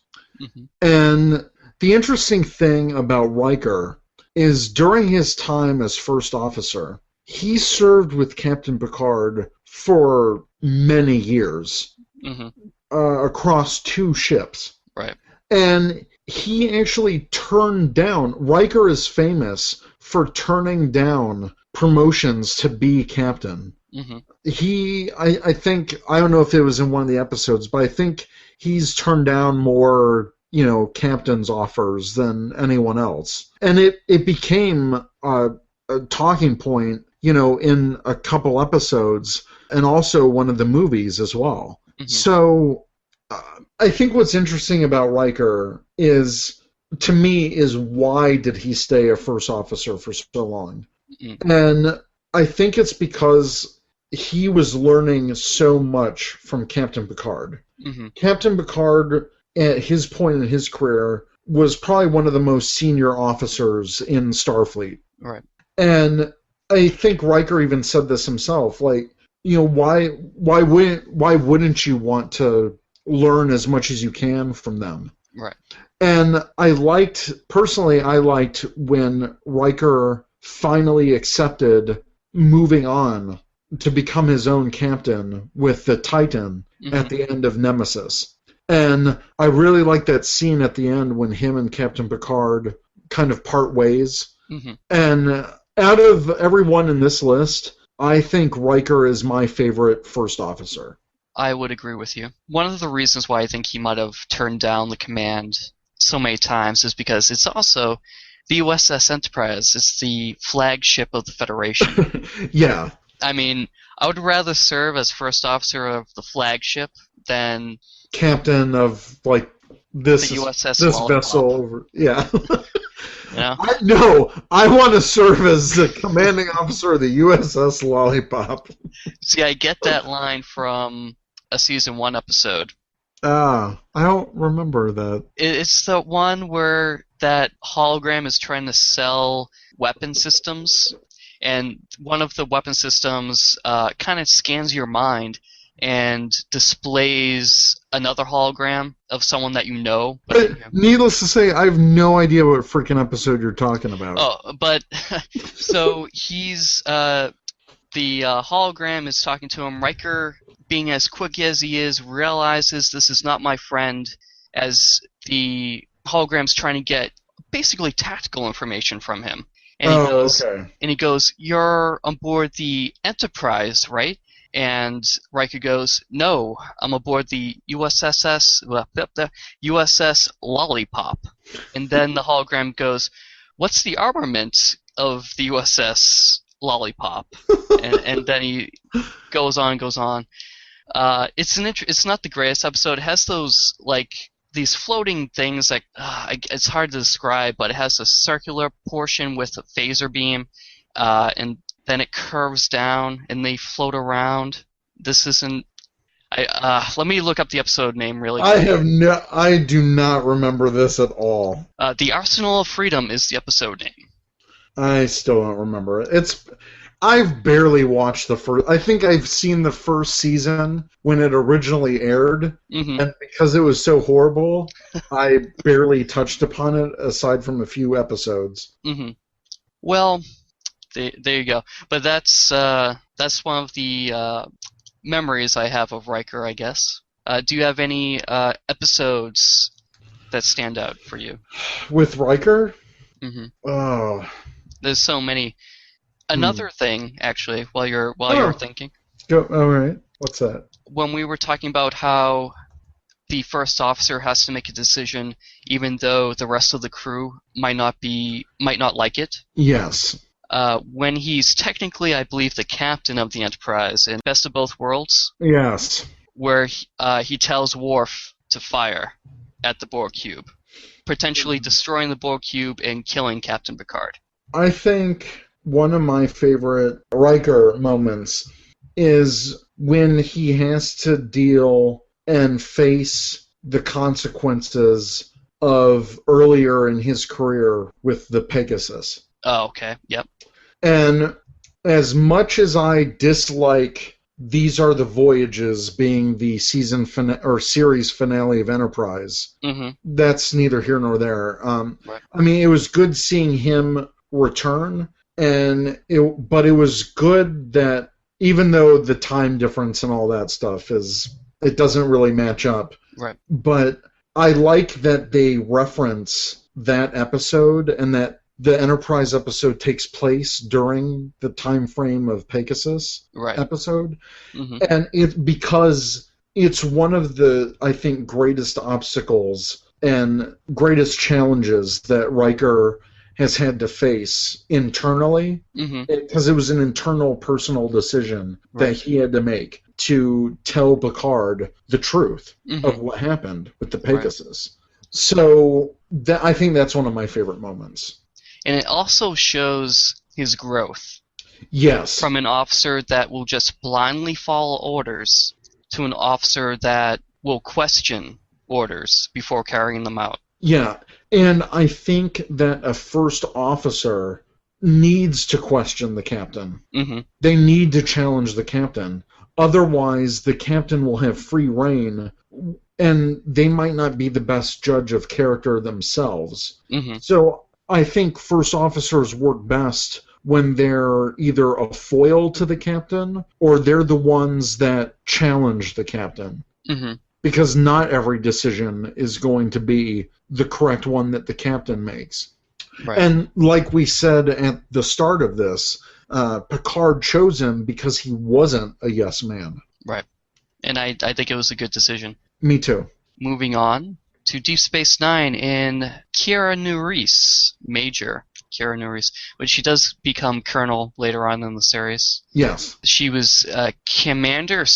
And the interesting thing about Riker is during his time as first officer, he served with Captain Picard for many years across 2 ships. Right. And he actually turned down, Riker is famous for turning down promotions to be captain. I think, I don't know if it was in one of the episodes, but I think he's turned down more, captain's offers than anyone else. And it became a talking point, in a couple episodes, and also one of the movies as well. So I think what's interesting about Riker is why did he stay a first officer for so long? And I think it's because he was learning so much from Captain Picard. Captain Picard, at his point in his career, was probably one of the most senior officers in Starfleet. Right. And I think Riker even said this himself, like, why wouldn't you want to learn as much as you can from them? Right. And I liked when Riker finally accepted moving on to become his own captain with the Titan at the end of Nemesis. And I really like that scene at the end when him and Captain Picard kind of part ways. And out of everyone in this list, I think Riker is my favorite first officer. I would agree with you. One of the reasons why I think he might have turned down the command so many times is because it's also the USS Enterprise. It's the flagship of the Federation. Yeah. I mean, I would rather serve as first officer of the flagship than captain of, like, this vessel over. Yeah. I want to serve as the commanding officer of the USS Lollipop. See, I get that line from a season 1 episode. I don't remember that. It's the one where that hologram is trying to sell weapon systems, and one of the weapon systems kind of scans your mind and displays another hologram of someone that you know. But needless to say, I have no idea what freaking episode you're talking about. Oh, but so he's the hologram is talking to him. Riker, being as quick as he is, realizes this is not my friend, as the hologram's trying to get basically tactical information from him. And he goes, "You're on board the Enterprise, right?" And Riker goes, "No, I'm aboard the USS Lollipop." And then the hologram goes, "What's the armament of the USS Lollipop?" and then he goes on. It's not the greatest episode. It has those, like, these floating things, like, it's hard to describe, but it has a circular portion with a phaser beam, and then it curves down, and they float around. This isn't... let me look up the episode name really quick. I do not remember this at all. The Arsenal of Freedom is the episode name. I still don't remember it. I've barely watched the first. I think I've seen the first season when it originally aired, and because it was so horrible, I barely touched upon it aside from a few episodes. Well, there you go. But that's one of the memories I have of Riker, I guess. Do you have any episodes that stand out for you? With Riker? Oh. There's so many. Another thing, actually, while you're thinking. Go. All right. What's that? When we were talking about how the first officer has to make a decision, even though the rest of the crew might not like it. Yes. When he's technically, I believe, the captain of the Enterprise in Best of Both Worlds. Yes. Where he tells Worf to fire at the Borg cube, potentially destroying the Borg cube and killing Captain Picard. I think one of my favorite Riker moments is when he has to deal and face the consequences of earlier in his career with the Pegasus. Oh, okay. Yep. And as much as I dislike These Are the Voyages being the series finale of Enterprise, that's neither here nor there. Right. I mean, it was good seeing him return, but it was good that even though the time difference and all that stuff it doesn't really match up. Right. But I like that they reference that episode and that the Enterprise episode takes place during the time frame of Pegasus episode. And because it's one of the, I think, greatest obstacles and greatest challenges that Riker has had to face internally, because it was an internal personal decision that he had to make to tell Picard the truth of what happened with the Pegasus. So I think that's one of my favorite moments. And it also shows his growth. Yes. From an officer that will just blindly follow orders to an officer that will question orders before carrying them out. Yeah, and I think that a first officer needs to question the captain. They need to challenge the captain. Otherwise, the captain will have free reign, and they might not be the best judge of character themselves. So I think first officers work best when they're either a foil to the captain or they're the ones that challenge the captain. Because not every decision is going to be the correct one that the captain makes. Right. And like we said at the start of this, Picard chose him because he wasn't a yes man. Right. And I think it was a good decision. Me too. Moving on to Deep Space Nine in Kira Nerys, Major Kira Nerys, which she does become Colonel later on in the series. Yes. She was Commander /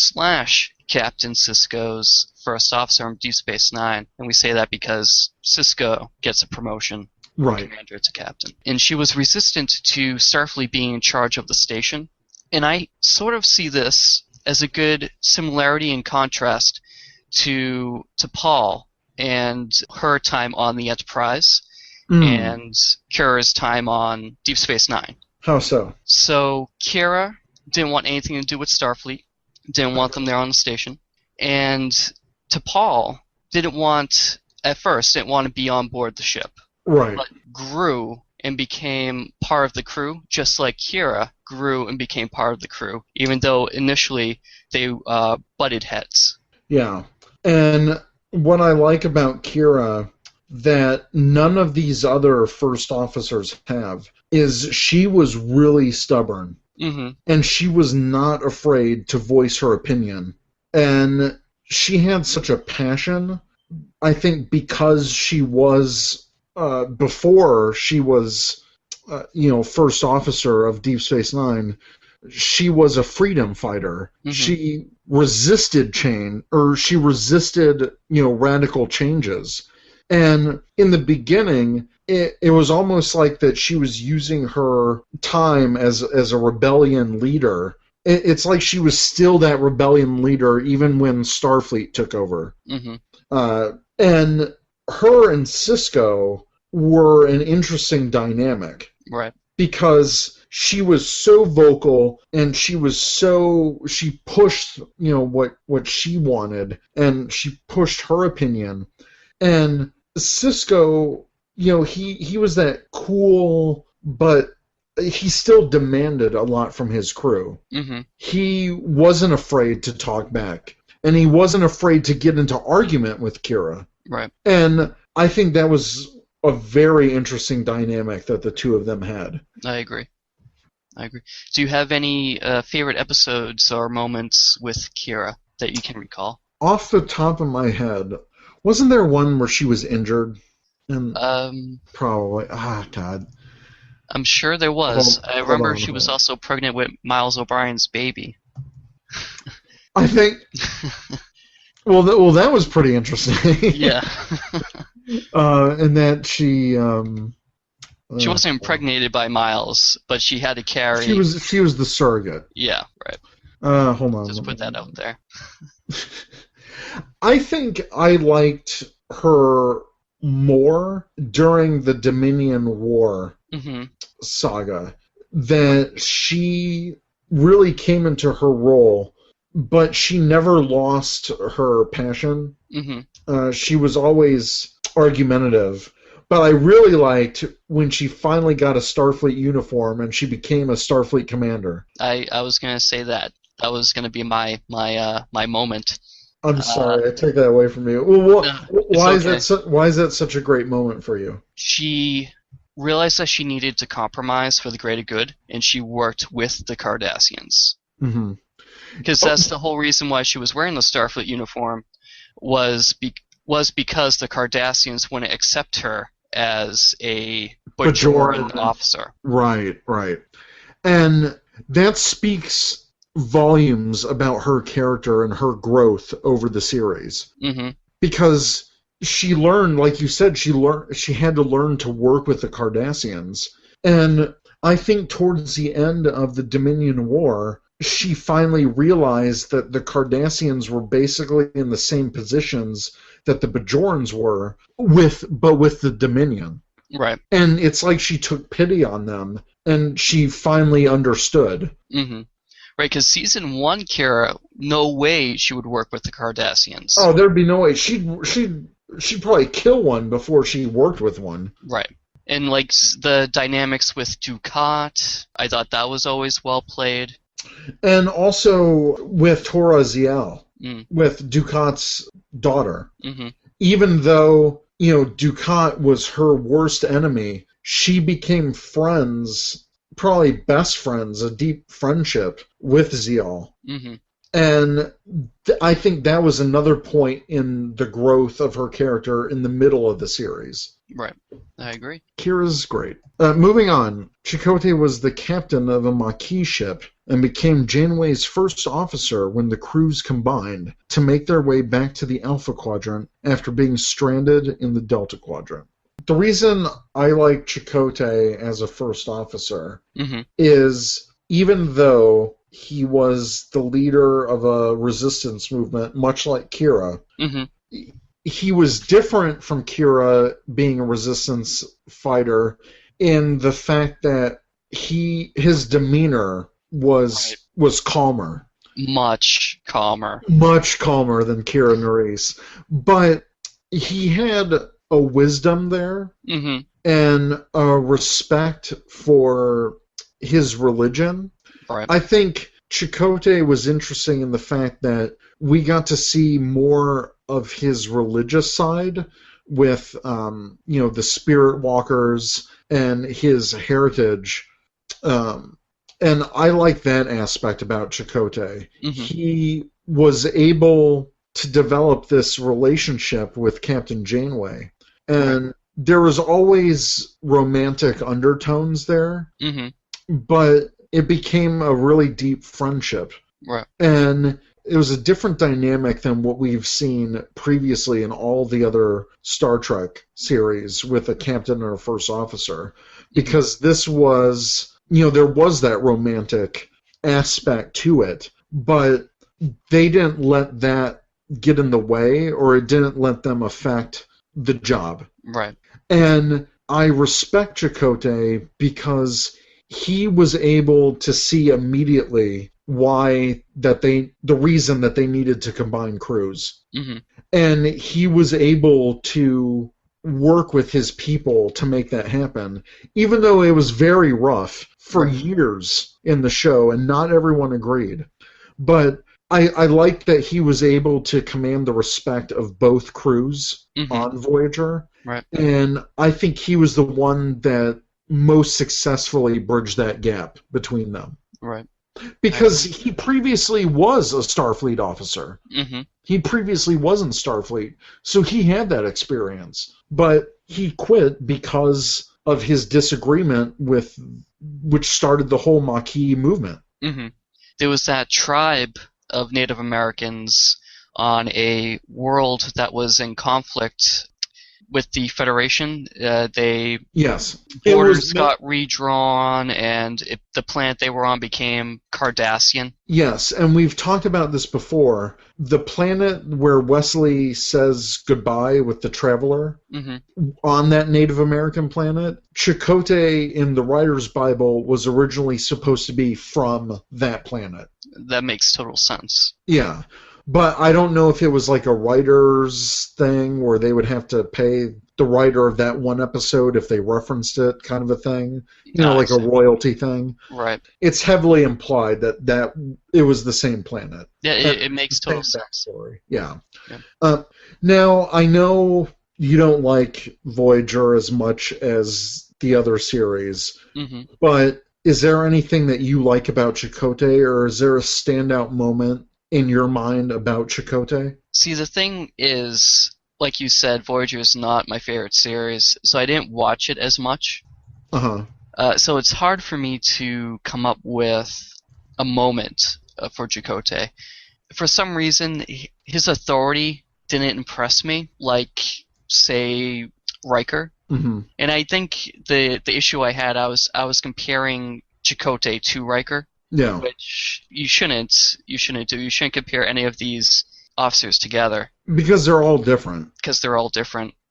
Captain Sisko's first officer on Deep Space Nine, and we say that because Sisko gets a promotion from commander to captain. And she was resistant to Starfleet being in charge of the station, and I sort of see this as a good similarity and contrast to Paul and her time on the Enterprise and Kira's time on Deep Space Nine. How so? So Kira didn't want anything to do with Starfleet, didn't want them there on the station, and to Paul, didn't want to be on board the ship. Right. But grew and became part of the crew, just like Kira grew and became part of the crew, even though initially they butted heads. Yeah. And what I like about Kira that none of these other first officers have is she was really stubborn. And she was not afraid to voice her opinion. And she had such a passion, I think, because she was, before she was, first officer of Deep Space Nine, she was a freedom fighter. She resisted radical changes. And in the beginning, it was almost like that she was using her time as a rebellion leader. It's like she was still that rebellion leader even when Starfleet took over. And her and Sisko were an interesting dynamic. Right. because she was so vocal and she pushed, what she wanted, and she pushed her opinion. And Sisko, he was that cool, but he still demanded a lot from his crew. Mm-hmm. He wasn't afraid to talk back, and he wasn't afraid to get into argument with Kira. Right. And I think that was a very interesting dynamic that the two of them had. I agree. Do you have any favorite episodes or moments with Kira that you can recall? Off the top of my head, wasn't there one where she was injured? And probably. God. I'm sure there was. I remember she was also pregnant with Miles O'Brien's baby. I think. Well, that was pretty interesting. Yeah. And that she. She wasn't impregnated by Miles, but she had to carry. She was the surrogate. Yeah, right. Hold on. Just put that out there. I think I liked her more during the Dominion War saga. That she really came into her role, but she never lost her passion. Mm-hmm. She was always argumentative. But I really liked when she finally got a Starfleet uniform and she became a Starfleet commander. I was going to say that. That was going to be my moment. I'm sorry, I take that away from you. Well, why okay. is that such a great moment for you? She realized that she needed to compromise for the greater good, and she worked with the Cardassians. Mm-hmm. Because that's the whole reason why she was wearing the Starfleet uniform was because the Cardassians wouldn't accept her as a Bajoran officer. Right. And that speaks volumes about her character and her growth over the series. Mm-hmm. Because she learned, like you said, she had to learn to work with the Cardassians. And I think towards the end of the Dominion War, she finally realized that the Cardassians were basically in the same positions that the Bajorans were, but with the Dominion. Right. And it's like she took pity on them, and she finally understood. Mm-hmm. Right, because Season 1, Kira, no way she would work with the Cardassians. Oh, there'd be no way. She'd probably kill one before she worked with one. Right. And, like, the dynamics with Dukat, I thought that was always well played. And also with Tora Ziyal, with Dukat's daughter. Mm-hmm. Even though, Dukat was her worst enemy, she became friends, probably best friends, a deep friendship with Ziyal. Mm-hmm. And I think that was another point in the growth of her character in the middle of the series. Right. I agree. Kira's great. Moving on, Chakotay was the captain of a Maquis ship and became Janeway's first officer when the crews combined to make their way back to the Alpha Quadrant after being stranded in the Delta Quadrant. The reason I like Chakotay as a first officer is even though he was the leader of a resistance movement, much like Kira, he was different from Kira being a resistance fighter in the fact that his demeanor was calmer. Much calmer. Much calmer than Kira Nerys. But he had a wisdom there and a respect for his religion. Right. I think Chakotay was interesting in the fact that we got to see more of his religious side with, the spirit walkers and his heritage. And I like that aspect about Chakotay. He was able to develop this relationship with Captain Janeway. And there was always romantic undertones there, but it became a really deep friendship. Right. And it was a different dynamic than what we've seen previously in all the other Star Trek series with a captain or a first officer. Because this was, there was that romantic aspect to it, but they didn't let that get in the way, or it didn't let them affect the job. Right. And I respect Chakotay because he was able to see immediately the reason that they needed to combine crews. Mm-hmm. And he was able to work with his people to make that happen, even though it was very rough for years in the show, and not everyone agreed. But I liked that he was able to command the respect of both crews on Voyager. Right. And I think he was the one that most successfully bridged that gap between them. Right. Because he previously was a Starfleet officer. Mm-hmm. He previously was in Starfleet, so he had that experience. But he quit because of his disagreement with, which started the whole Maquis movement. Mm-hmm. There was that tribe of Native Americans on a world that was in conflict with the Federation. Borders got redrawn, and the planet they were on became Cardassian. Yes, and we've talked about this before. The planet where Wesley says goodbye with the Traveler, on that Native American planet, Chakotay in the Writer's Bible was originally supposed to be from that planet. That makes total sense. Yeah. But I don't know if it was like a writer's thing where they would have to pay the writer of that one episode if they referenced it, kind of a thing. You know, like a royalty thing. Right. It's heavily implied that it was the same planet. Yeah, it makes total sense. Backstory. Yeah. Now, I know you don't like Voyager as much as the other series, but is there anything that you like about Chakotay, or is there a standout moment in your mind about Chakotay? See, the thing is, like you said, Voyager is not my favorite series, so I didn't watch it as much. So it's hard for me to come up with a moment for Chakotay. For some reason, his authority didn't impress me, like, say, Riker. And I think the issue I had, I was comparing Chakotay to Riker. Yeah. Which you shouldn't do. You shouldn't compare any of these officers together. Because they're all different.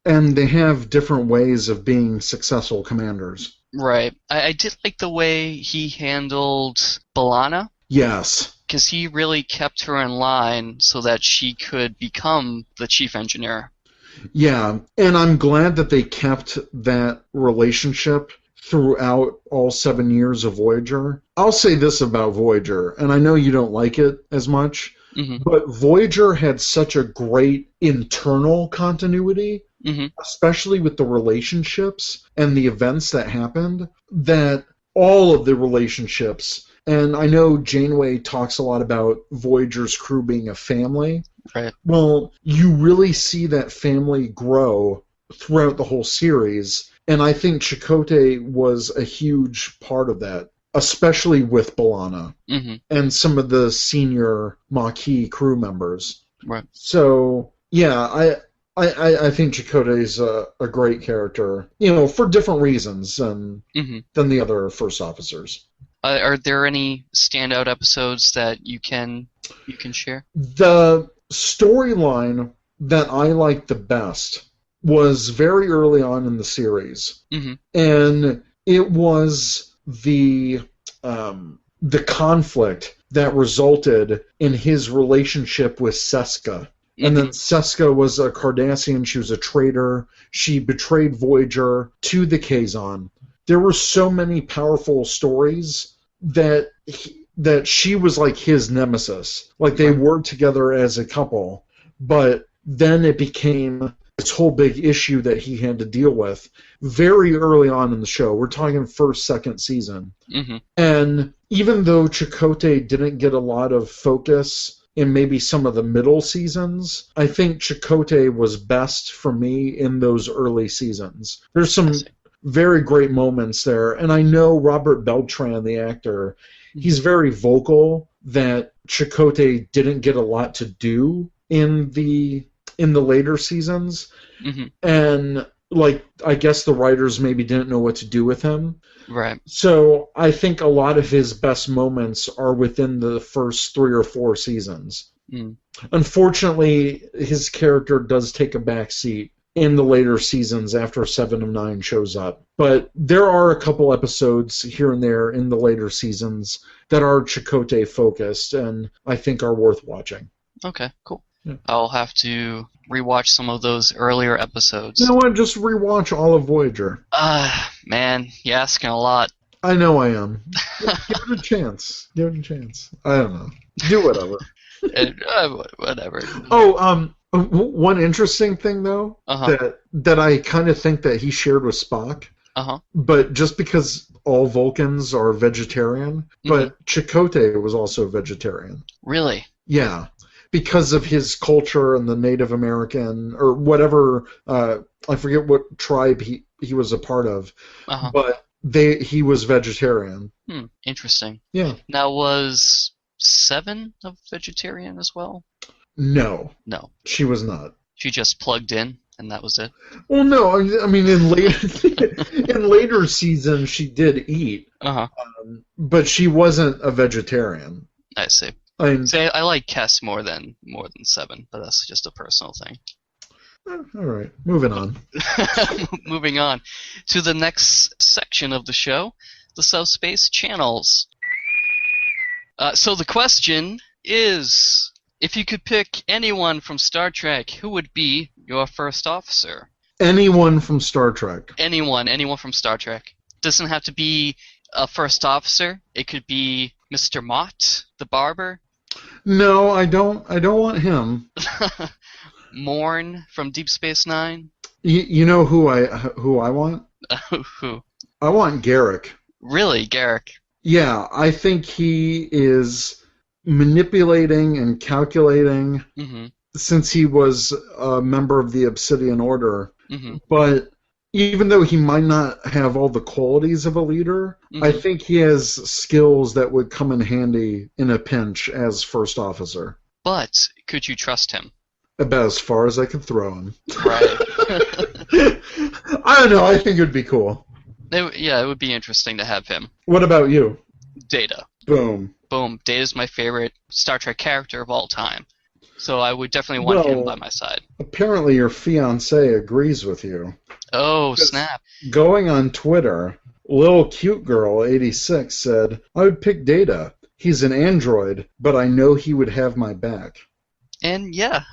And they have different ways of being successful commanders. Right. I did like the way he handled B'Elanna. Yes. Because he really kept her in line so that she could become the chief engineer. Yeah, and I'm glad that they kept that relationship throughout all 7 years of Voyager. I'll say this about Voyager, and I know you don't like it as much, but Voyager had such a great internal continuity, especially with the relationships and the events that happened, that all of the relationships, and I know Janeway talks a lot about Voyager's crew being a family. Right. Well, you really see that family grow throughout the whole series, and I think Chakotay was a huge part of that, especially with B'Elanna and some of the senior Maquis crew members. Right. So, yeah, I think Chakotay's a great character, you know, for different reasons than the other first officers. Are there any standout episodes that you can share? The storyline that I liked the best was very early on in the series, and it was the conflict that resulted in his relationship with Seska. And then Seska was a Cardassian. She was a traitor. She betrayed Voyager to the Kazon. There were so many powerful stories that she was like his nemesis. Like they worked together as a couple, but then it became this whole big issue that he had to deal with very early on in the show. We're talking first, second season. And even though Chakotay didn't get a lot of focus in maybe some of the middle seasons, I think Chakotay was best for me in those early seasons. There's some very great moments there, and I know Robert Beltran, the actor, he's very vocal that Chakotay didn't get a lot to do in the later seasons, and like I guess the writers maybe didn't know what to do with him. Right. So I think a lot of his best moments are within the first 3 or 4 seasons. Unfortunately, his character does take a back seat in the later seasons after 7 of 9 shows up. But there are a couple episodes here and there in the later seasons that are Chakotay focused and I think are worth watching. Okay, cool. Yeah. I'll have to rewatch some of those earlier episodes. You know what? Just rewatch all of Voyager. Man, you're asking a lot. I know I am. Give it a chance. Give it a chance. I don't know. Do whatever. Whatever. Oh, one interesting thing though Uh-huh. that I kind of think that he shared with Spock. Uh-huh. But just because all Vulcans are vegetarian, but Chakotay was also vegetarian. Really? Yeah, because of his culture and the Native American or whatever. I forget what tribe he was a part of, but he was vegetarian. Interesting. Yeah. Now, was 7 a vegetarian as well? No, No. she was not. She just plugged in, and that was it? Well, no. I mean, in later seasons, she did eat, but she wasn't a vegetarian. I see. See, I like Kess more than 7, but that's just a personal thing. All right, moving on. Moving on to the next section of the show, the subspace channels. So the question is, if you could pick anyone from Star Trek, who would be your first officer? Anyone from Star Trek. Anyone from Star Trek. Doesn't have to be a first officer. It could be Mr. Mott, the barber. No, I don't want him. Morn from Deep Space Nine. You know who I want? Who? I want Garrick. Really, Garrick? Yeah, I think he is manipulating and calculating since he was a member of the Obsidian Order. But even though he might not have all the qualities of a leader, I think he has skills that would come in handy in a pinch as first officer. But could you trust him? About as far as I could throw him. Right. I don't know. I think it would be cool. It would be interesting to have him. What about you? Data. Boom. Boom. Data's my favorite Star Trek character of all time. So I would definitely want him by my side. Apparently your fiancé agrees with you. Oh, snap. Going on Twitter, Lil Cute Girl 86 said, I would pick Data. He's an android, but I know he would have my back. And yeah,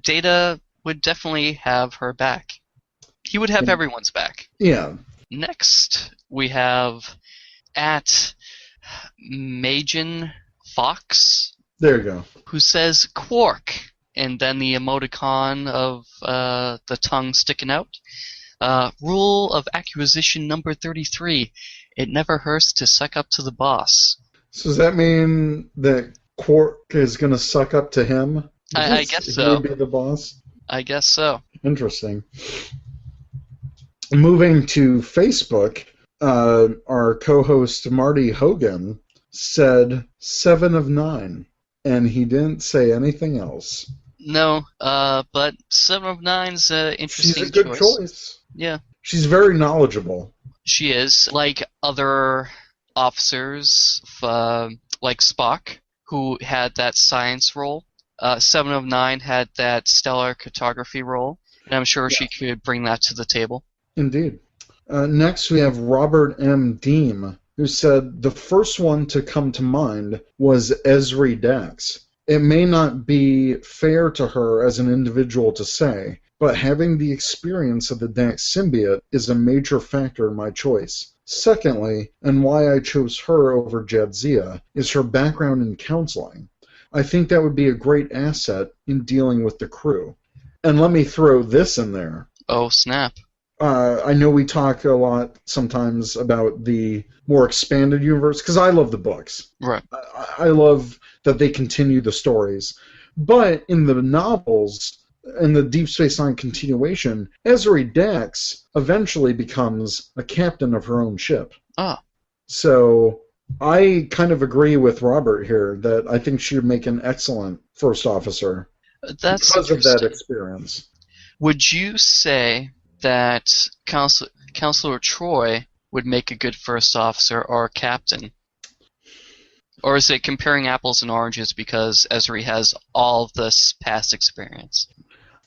Data would definitely have her back. He would have everyone's back. Yeah. Next, we have at Majin Fox. There you go. Who says Quark, and then the emoticon of the tongue sticking out. Rule of acquisition number 33. It never hurts to suck up to the boss. So does that mean that Quark is going to suck up to him? I guess so. He would be the boss? I guess so. Interesting. Moving to Facebook, our co-host Marty Hogan said 7 of 9, and he didn't say anything else. No, but 7 of 9's an interesting choice. She's a good choice. Yeah. She's very knowledgeable. She is. Like other officers, like Spock, who had that science role. 7 of 9 had that stellar cartography role, and I'm sure she could bring that to the table. Indeed. Next, we have Robert M. Deem, who said, the first one to come to mind was Ezri Dax. It may not be fair to her as an individual to say, but having the experience of the Dax symbiote is a major factor in my choice. Secondly, and why I chose her over Jadzia, is her background in counseling. I think that would be a great asset in dealing with the crew. And let me throw this in there. Oh, snap. I know we talk a lot sometimes about the more expanded universe, because I love the books. Right. I love that they continue the stories. But in the novels, in the Deep Space Nine continuation, Ezri Dax eventually becomes a captain of her own ship. Ah. So I kind of agree with Robert here that I think she would make an excellent first officer because of that experience. Would you say that Counselor Troy would make a good first officer or captain? Or is it comparing apples and oranges because Ezri has all of this past experience?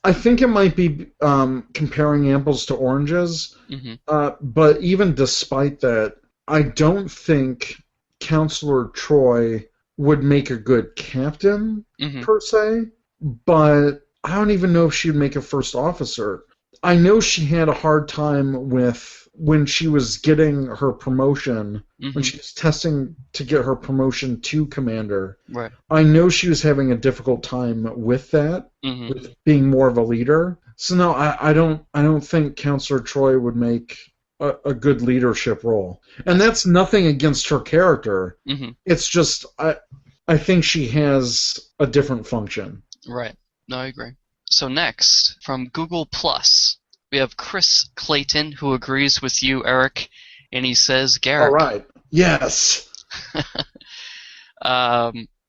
I think it might be comparing apples to oranges, Mm-hmm. but even despite that, I don't think Counselor Troy would make a good captain, Mm-hmm. per se, but I don't even know if she'd make a first officer. I know she had a hard time with when she was getting her promotion, Mm-hmm. when she was testing to get her promotion to commander. Right. I know she was having a difficult time with that, Mm-hmm. with being more of a leader. So no, I don't think Counselor Troy would make a good leadership role. And that's nothing against her character. Mm-hmm. It's just I think she has a different function. Right. No, I agree. So next, from Google Plus, we have Chris Clayton, who agrees with you, Eric, and he says Garrick. All right. Yes.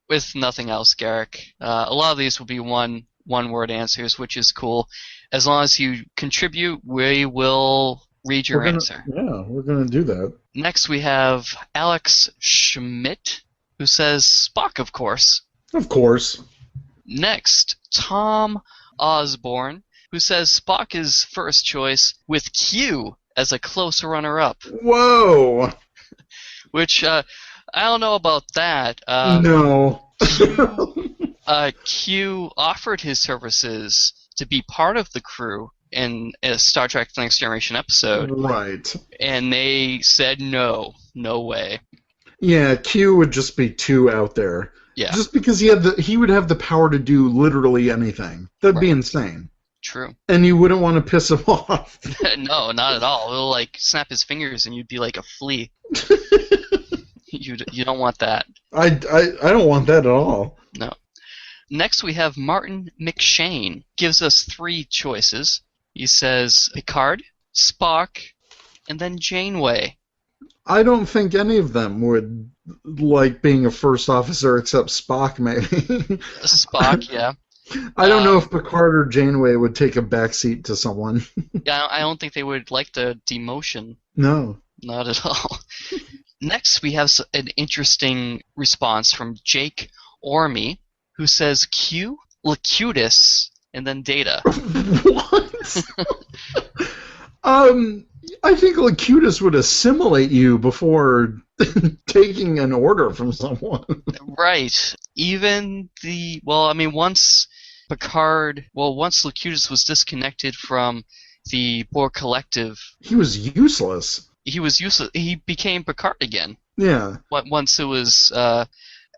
With nothing else, Garrick. A lot of these will be one-word answers, which is cool. As long as you contribute, we will read your answer. Yeah, we're going to do that. Next, we have Alex Schmidt, who says Spock, of course. Of course. Next, Tom Osborne, who says Spock is first choice with Q as a close runner-up. Whoa! Which, I don't know about that. No. Q offered his services to be part of the crew in a Star Trek The Next Generation episode. Right. And they said no way. Yeah, Q would just be too out there. Yeah. Just because he would have the power to do literally anything. That'd be insane. True. And you wouldn't want to piss him off. No, not at all. It'll like snap his fingers and you'd be like a flea. You don't want that. I don't want that at all. No. Next we have Martin McShane. Gives us 3 choices. He says Picard, Spock, and then Janeway. I don't think any of them would like being a first officer except Spock, maybe. Spock, yeah. I don't know if Picard or Janeway would take a backseat to someone. Yeah, I don't think they would like the demotion. No. Not at all. Next, we have an interesting response from Jake Orme, who says Q, Locutus, and then Data. What? I think Locutus would assimilate you before taking an order from someone. Right. Even once Locutus was disconnected from the Borg Collective, he was useless. He became Picard again. Yeah. Once it was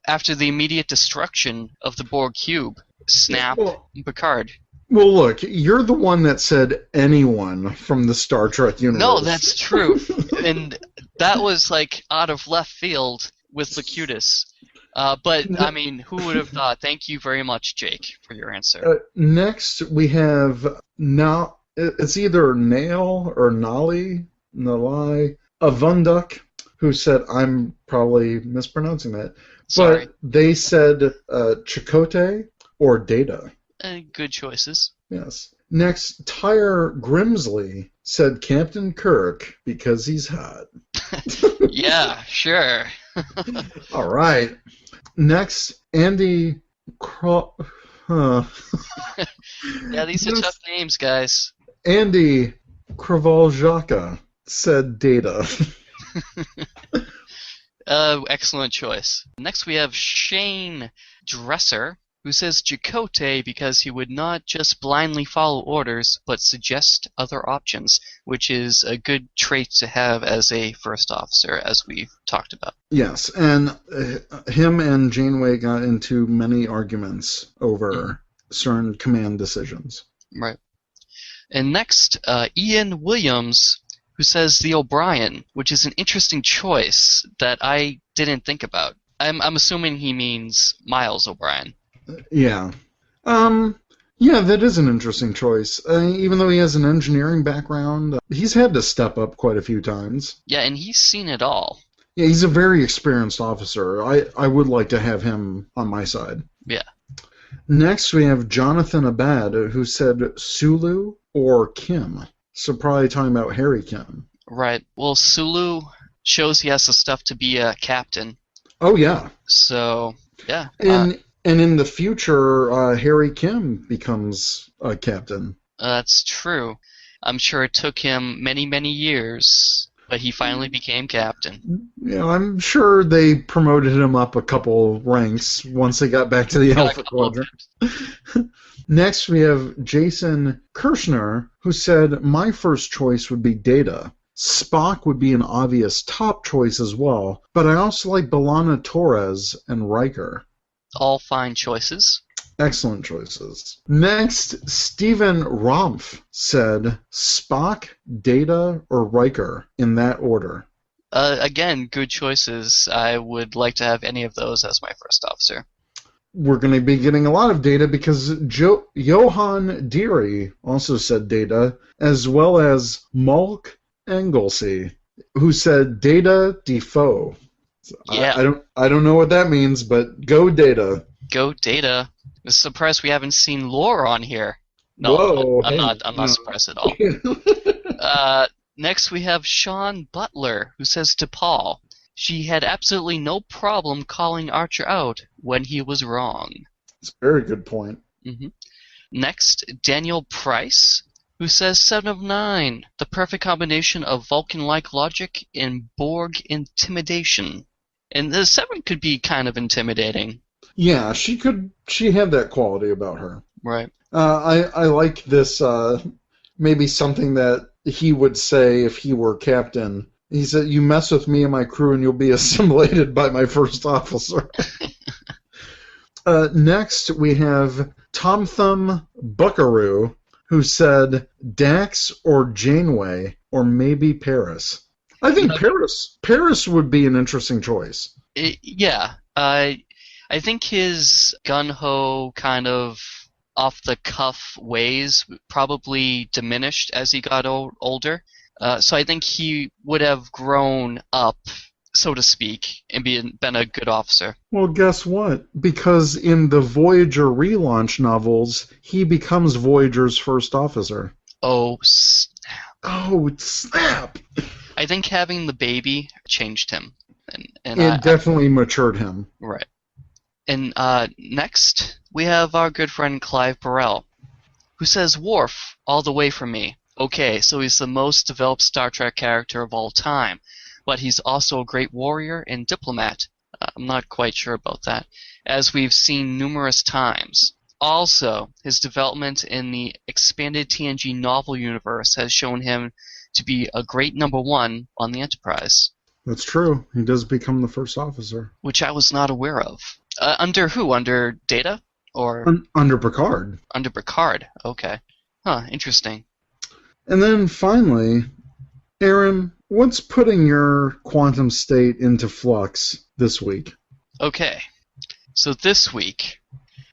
after the immediate destruction of the Borg cube, Snap, Picard. Well, look, you're the one that said anyone from the Star Trek universe. No, that's true. And that was like out of left field with Locutus. But, I mean, who would have thought? Thank you very much, Jake, for your answer. Next, we have now. It's either Nail or Nali Avunduk, who said, I'm probably mispronouncing that. Sorry. But they said Chakotay or Data. Good choices. Yes. Next, Tyre Grimsley said Captain Kirk because he's hot. Yeah, sure. All right. Next, Andy Yeah, these are tough names, guys. Andy Kravaljaka said Data. Excellent choice. Next we have Shane Dresser, who says Chakotay because he would not just blindly follow orders, but suggest other options, which is a good trait to have as a first officer, as we've talked about. Yes, and him and Janeway got into many arguments over certain command decisions. Right. And next, Ian Williams, who says the O'Brien, which is an interesting choice that I didn't think about. I'm assuming he means Miles O'Brien. Yeah. Yeah, that is an interesting choice. Even though he has an engineering background, he's had to step up quite a few times. Yeah, and he's seen it all. Yeah, he's a very experienced officer. I would like to have him on my side. Yeah. Next, we have Jonathan Abad, who said Sulu or Kim. So probably talking about Harry Kim. Right. Well, Sulu shows he has the stuff to be a captain. Oh, yeah. So, yeah. And And in the future, Harry Kim becomes a captain. That's true. I'm sure it took him many, many years, but he finally became captain. Yeah, I'm sure they promoted him up a couple ranks once they got back to the Alpha Quadrant. Next, we have Jason Kirshner, who said, my first choice would be Data. Spock would be an obvious top choice as well, but I also like B'Elanna Torres and Riker. All fine choices. Excellent choices. Next, Stephen Romph said Spock, Data, or Riker in that order. Again, good choices. I would like to have any of those as my first officer. We're going to be getting a lot of Data because Johan Deary also said Data, as well as Mulk Englesey, who said Data Defoe. So Yeah. I don't know what that means, but go Data. Go Data. I'm surprised we haven't seen Lore on here. No, Whoa, I'm hey, not surprised at all. Next we have Sean Butler, who says to Paul, she had absolutely no problem calling Archer out when he was wrong. That's a very good point. Mm-hmm. Next, Daniel Price, who says 7 of 9, the perfect combination of Vulcan-like logic and Borg intimidation. And the 7 could be kind of intimidating. Yeah, she had that quality about her. Right. I like this, maybe something that he would say if he were captain. He said, you mess with me and my crew and you'll be assimilated by my first officer. Next, we have Tom Thumb Buckaroo, who said Dax or Janeway, or maybe Paris. I think Paris would be an interesting choice. Yeah. I think his gun-ho kind of off-the-cuff ways probably diminished as he got older. So I think he would have grown up, so to speak, and been a good officer. Well, guess what? Because in the Voyager relaunch novels, he becomes Voyager's first officer. Oh, snap. Oh, snap! I think having the baby changed him. And it definitely matured him. Right. And next, we have our good friend Clive Burrell, who says, Worf, all the way from me. Okay, so he's the most developed Star Trek character of all time, but he's also a great warrior and diplomat. I'm not quite sure about that, as we've seen numerous times. Also, his development in the expanded TNG novel universe has shown him to be a great number 1 on the Enterprise. That's true. He does become the first officer. Which I was not aware of. Under who? Under Data? Or under Picard. Under Picard, okay. Huh, interesting. And then finally, Aaron, what's putting your quantum state into flux this week? Okay, so this week,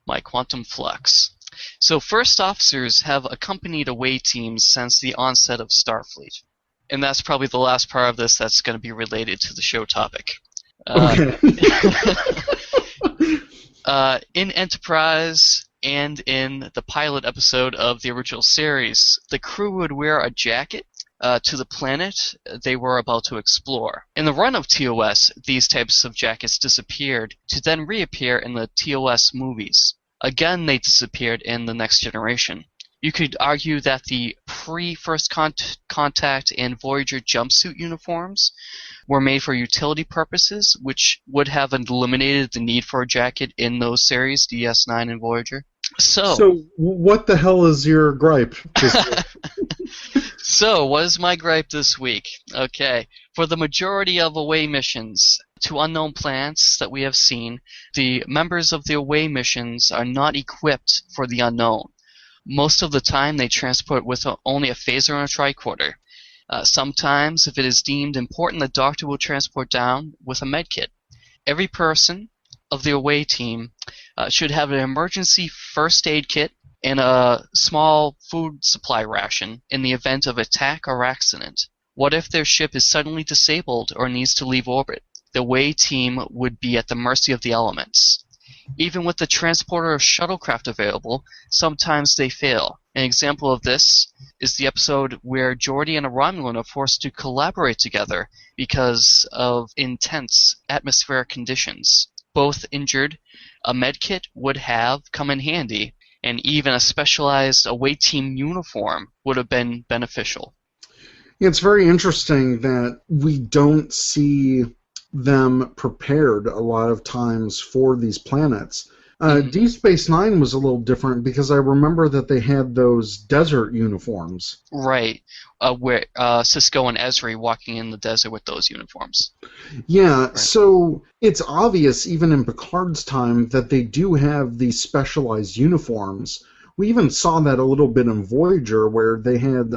my quantum flux. So first officers have accompanied away teams since the onset of Starfleet. And that's probably the last part of this that's going to be related to the show topic. Okay. In Enterprise and in the pilot episode of the original series, the crew would wear a jacket to the planet they were about to explore. In the run of TOS, these types of jackets disappeared to then reappear in the TOS movies. Again, they disappeared in The Next Generation. You could argue that the pre-First Contact and Voyager jumpsuit uniforms were made for utility purposes, which would have eliminated the need for a jacket in those series, DS9 and Voyager. So what the hell is your gripe this week? So, what is my gripe this week? Okay, for the majority of away missions to unknown planets that we have seen, the members of the away missions are not equipped for the unknown. Most of the time, they transport with only a phaser and a tricorder. Sometimes, if it is deemed important, the doctor will transport down with a medkit. Every person of the away team should have an emergency first aid kit and a small food supply ration in the event of attack or accident. What if their ship is suddenly disabled or needs to leave orbit? The away team would be at the mercy of the elements. Even with the transporter or shuttlecraft available, sometimes they fail. An example of this is the episode where Geordi and a Romulan are forced to collaborate together because of intense atmospheric conditions. both injured, a medkit would have come in handy, and even a specialized away team uniform would have been beneficial. It's very interesting that we don't see them prepared a lot of times for these planets. Deep Space Nine was a little different because I remember that they had those desert uniforms. Right, where Cisco and Esri walking in the desert with those uniforms. Yeah, right. So it's obvious even in Picard's time that they do have these specialized uniforms. We even saw that a little bit in Voyager where they had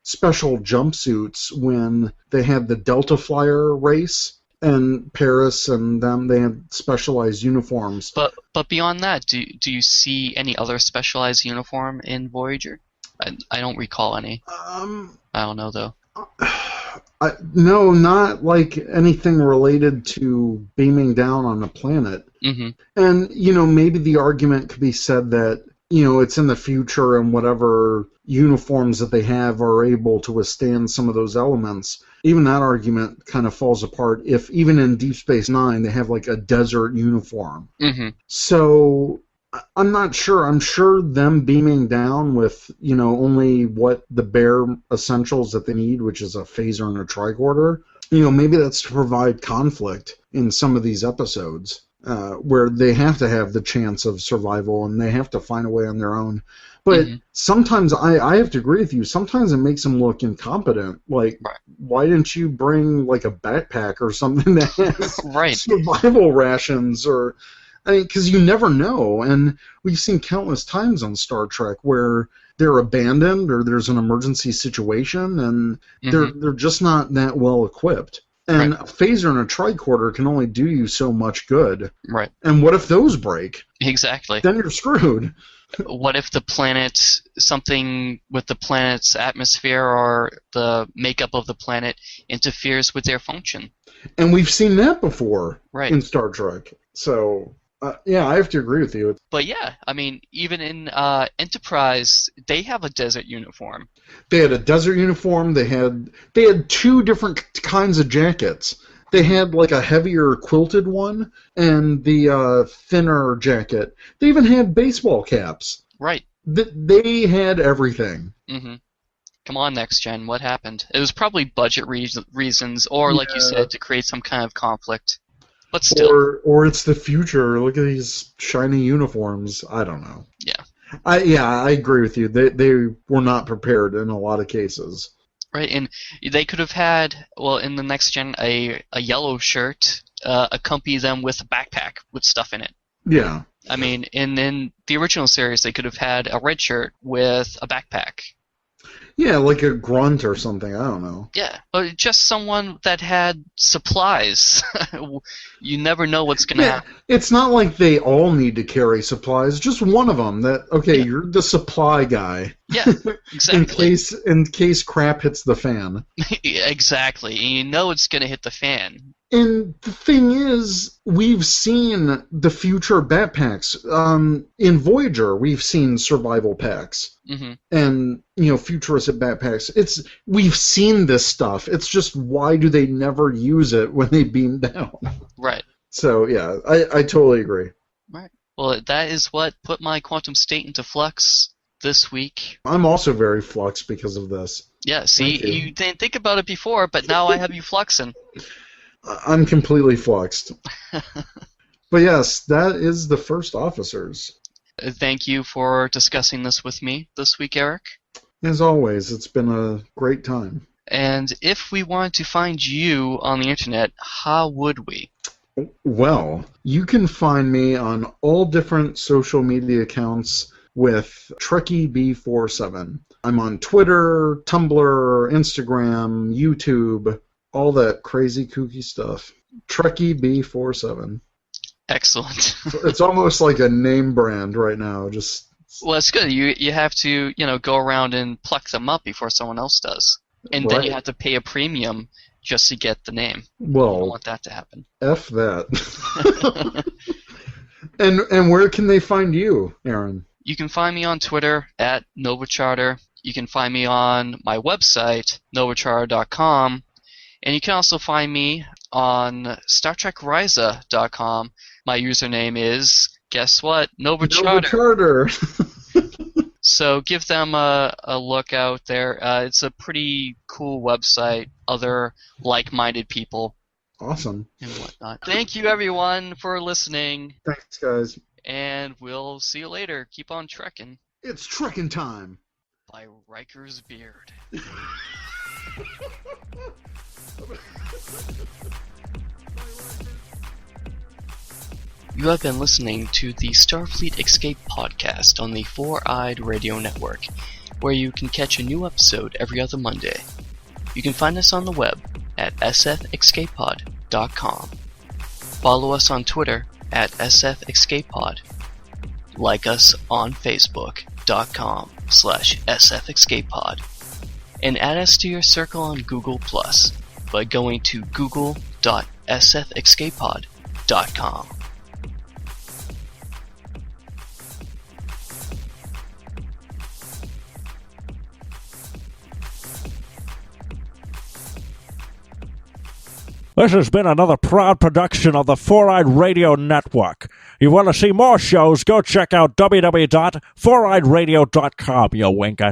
special jumpsuits when they had the Delta Flyer race. And Paris and them, they had specialized uniforms. But beyond that, do you see any other specialized uniform in Voyager? I don't recall any. I don't know, though. No, not like anything related to beaming down on a planet. Mm-hmm. And, maybe the argument could be said that, it's in the future and whatever uniforms that they have are able to withstand some of those elements. Even that argument kind of falls apart if even in Deep Space Nine they have like a desert uniform. Mm-hmm. So I'm not sure. I'm sure them beaming down with, only what the bare essentials that they need, which is a phaser and a tricorder, maybe that's to provide conflict in some of these episodes. Where they have to have the chance of survival and they have to find a way on their own. But sometimes I have to agree with you. Sometimes it makes them look incompetent. Like, why didn't you bring like a backpack or something that has survival rations? Or, because you never know. And we've seen countless times on Star Trek where they're abandoned or there's an emergency situation and they're just not that well equipped. And a phaser and a tricorder can only do you so much good. Right. And what if those break? Exactly. Then you're screwed. What if something with the planet's atmosphere or the makeup of the planet interferes with their function? And we've seen that before in Star Trek. So, yeah, I have to agree with you. But yeah, I mean, even in Enterprise, they have a desert uniform. They had a desert uniform. They had two different kinds of jackets. They had like a heavier quilted one and the thinner jacket. They even had baseball caps. Right. They had everything. Mm-hmm. Come on, Next Gen, what happened? It was probably budget reasons, or like you said, to create some kind of conflict. But still. Or it's the future. Look at these shiny uniforms. I don't know. Yeah. I agree with you. They were not prepared in a lot of cases. Right, and they could have had, well, in the Next Gen, a yellow shirt accompany them with a backpack with stuff in it. Yeah. I mean, in the original series, they could have had a red shirt with a backpack. Yeah, like a grunt or something. I don't know. Yeah, but just someone that had supplies. You never know what's going to happen. It's not like they all need to carry supplies. Just one of them. You're the supply guy. Yeah, exactly. in case crap hits the fan. Exactly, and you know it's going to hit the fan. And the thing is, we've seen the future backpacks. In Voyager, we've seen survival packs. Mm-hmm. And, futuristic backpacks. We've seen this stuff. It's just why do they never use it when they beam down? Right. So, yeah, I totally agree. Right. Well, that is what put my quantum state into flux this week. I'm also very fluxed because of this. Yeah, see, you didn't think about it before, but now I have you fluxing. I'm completely fluxed. But yes, that is the first officers. Thank you for discussing this with me this week, Eric. As always, it's been a great time. And if we wanted to find you on the internet, how would we? Well, you can find me on all different social media accounts with TrekkieB47. I'm on Twitter, Tumblr, Instagram, YouTube, all that crazy kooky stuff. TrekkieB47. Excellent. It's almost like a name brand right now. Well, it's good. You have to go around and pluck them up before someone else does, and then you have to pay a premium just to get the name. Well, you don't want that to happen. F that. And where can they find you, Aaron? You can find me on Twitter at NovaCharter. You can find me on my website, novacharter.com. And you can also find me on StarTrekRisa.com. My username is, guess what? Nova Charter. So give them a look out there. It's a pretty cool website. Other like-minded people. Awesome. And whatnot. Thank you, everyone, for listening. Thanks, guys. And we'll see you later. Keep on trekking. It's trekking time. By Riker's Beard. You have been listening to the Starfleet Escape Podcast on the Four-Eyed Radio Network, where you can catch a new episode every other Monday. You can find us on the web at sfescapepod.com. Follow us on Twitter at sfescapepod. Like us on Facebook.com/sfescapepod. And add us to your circle on Google Plus by going to google.sfescapepod.com. This has been another proud production of the Four-Eyed Radio Network. You want to see more shows, go check out www.foureyedradio.com, you winker.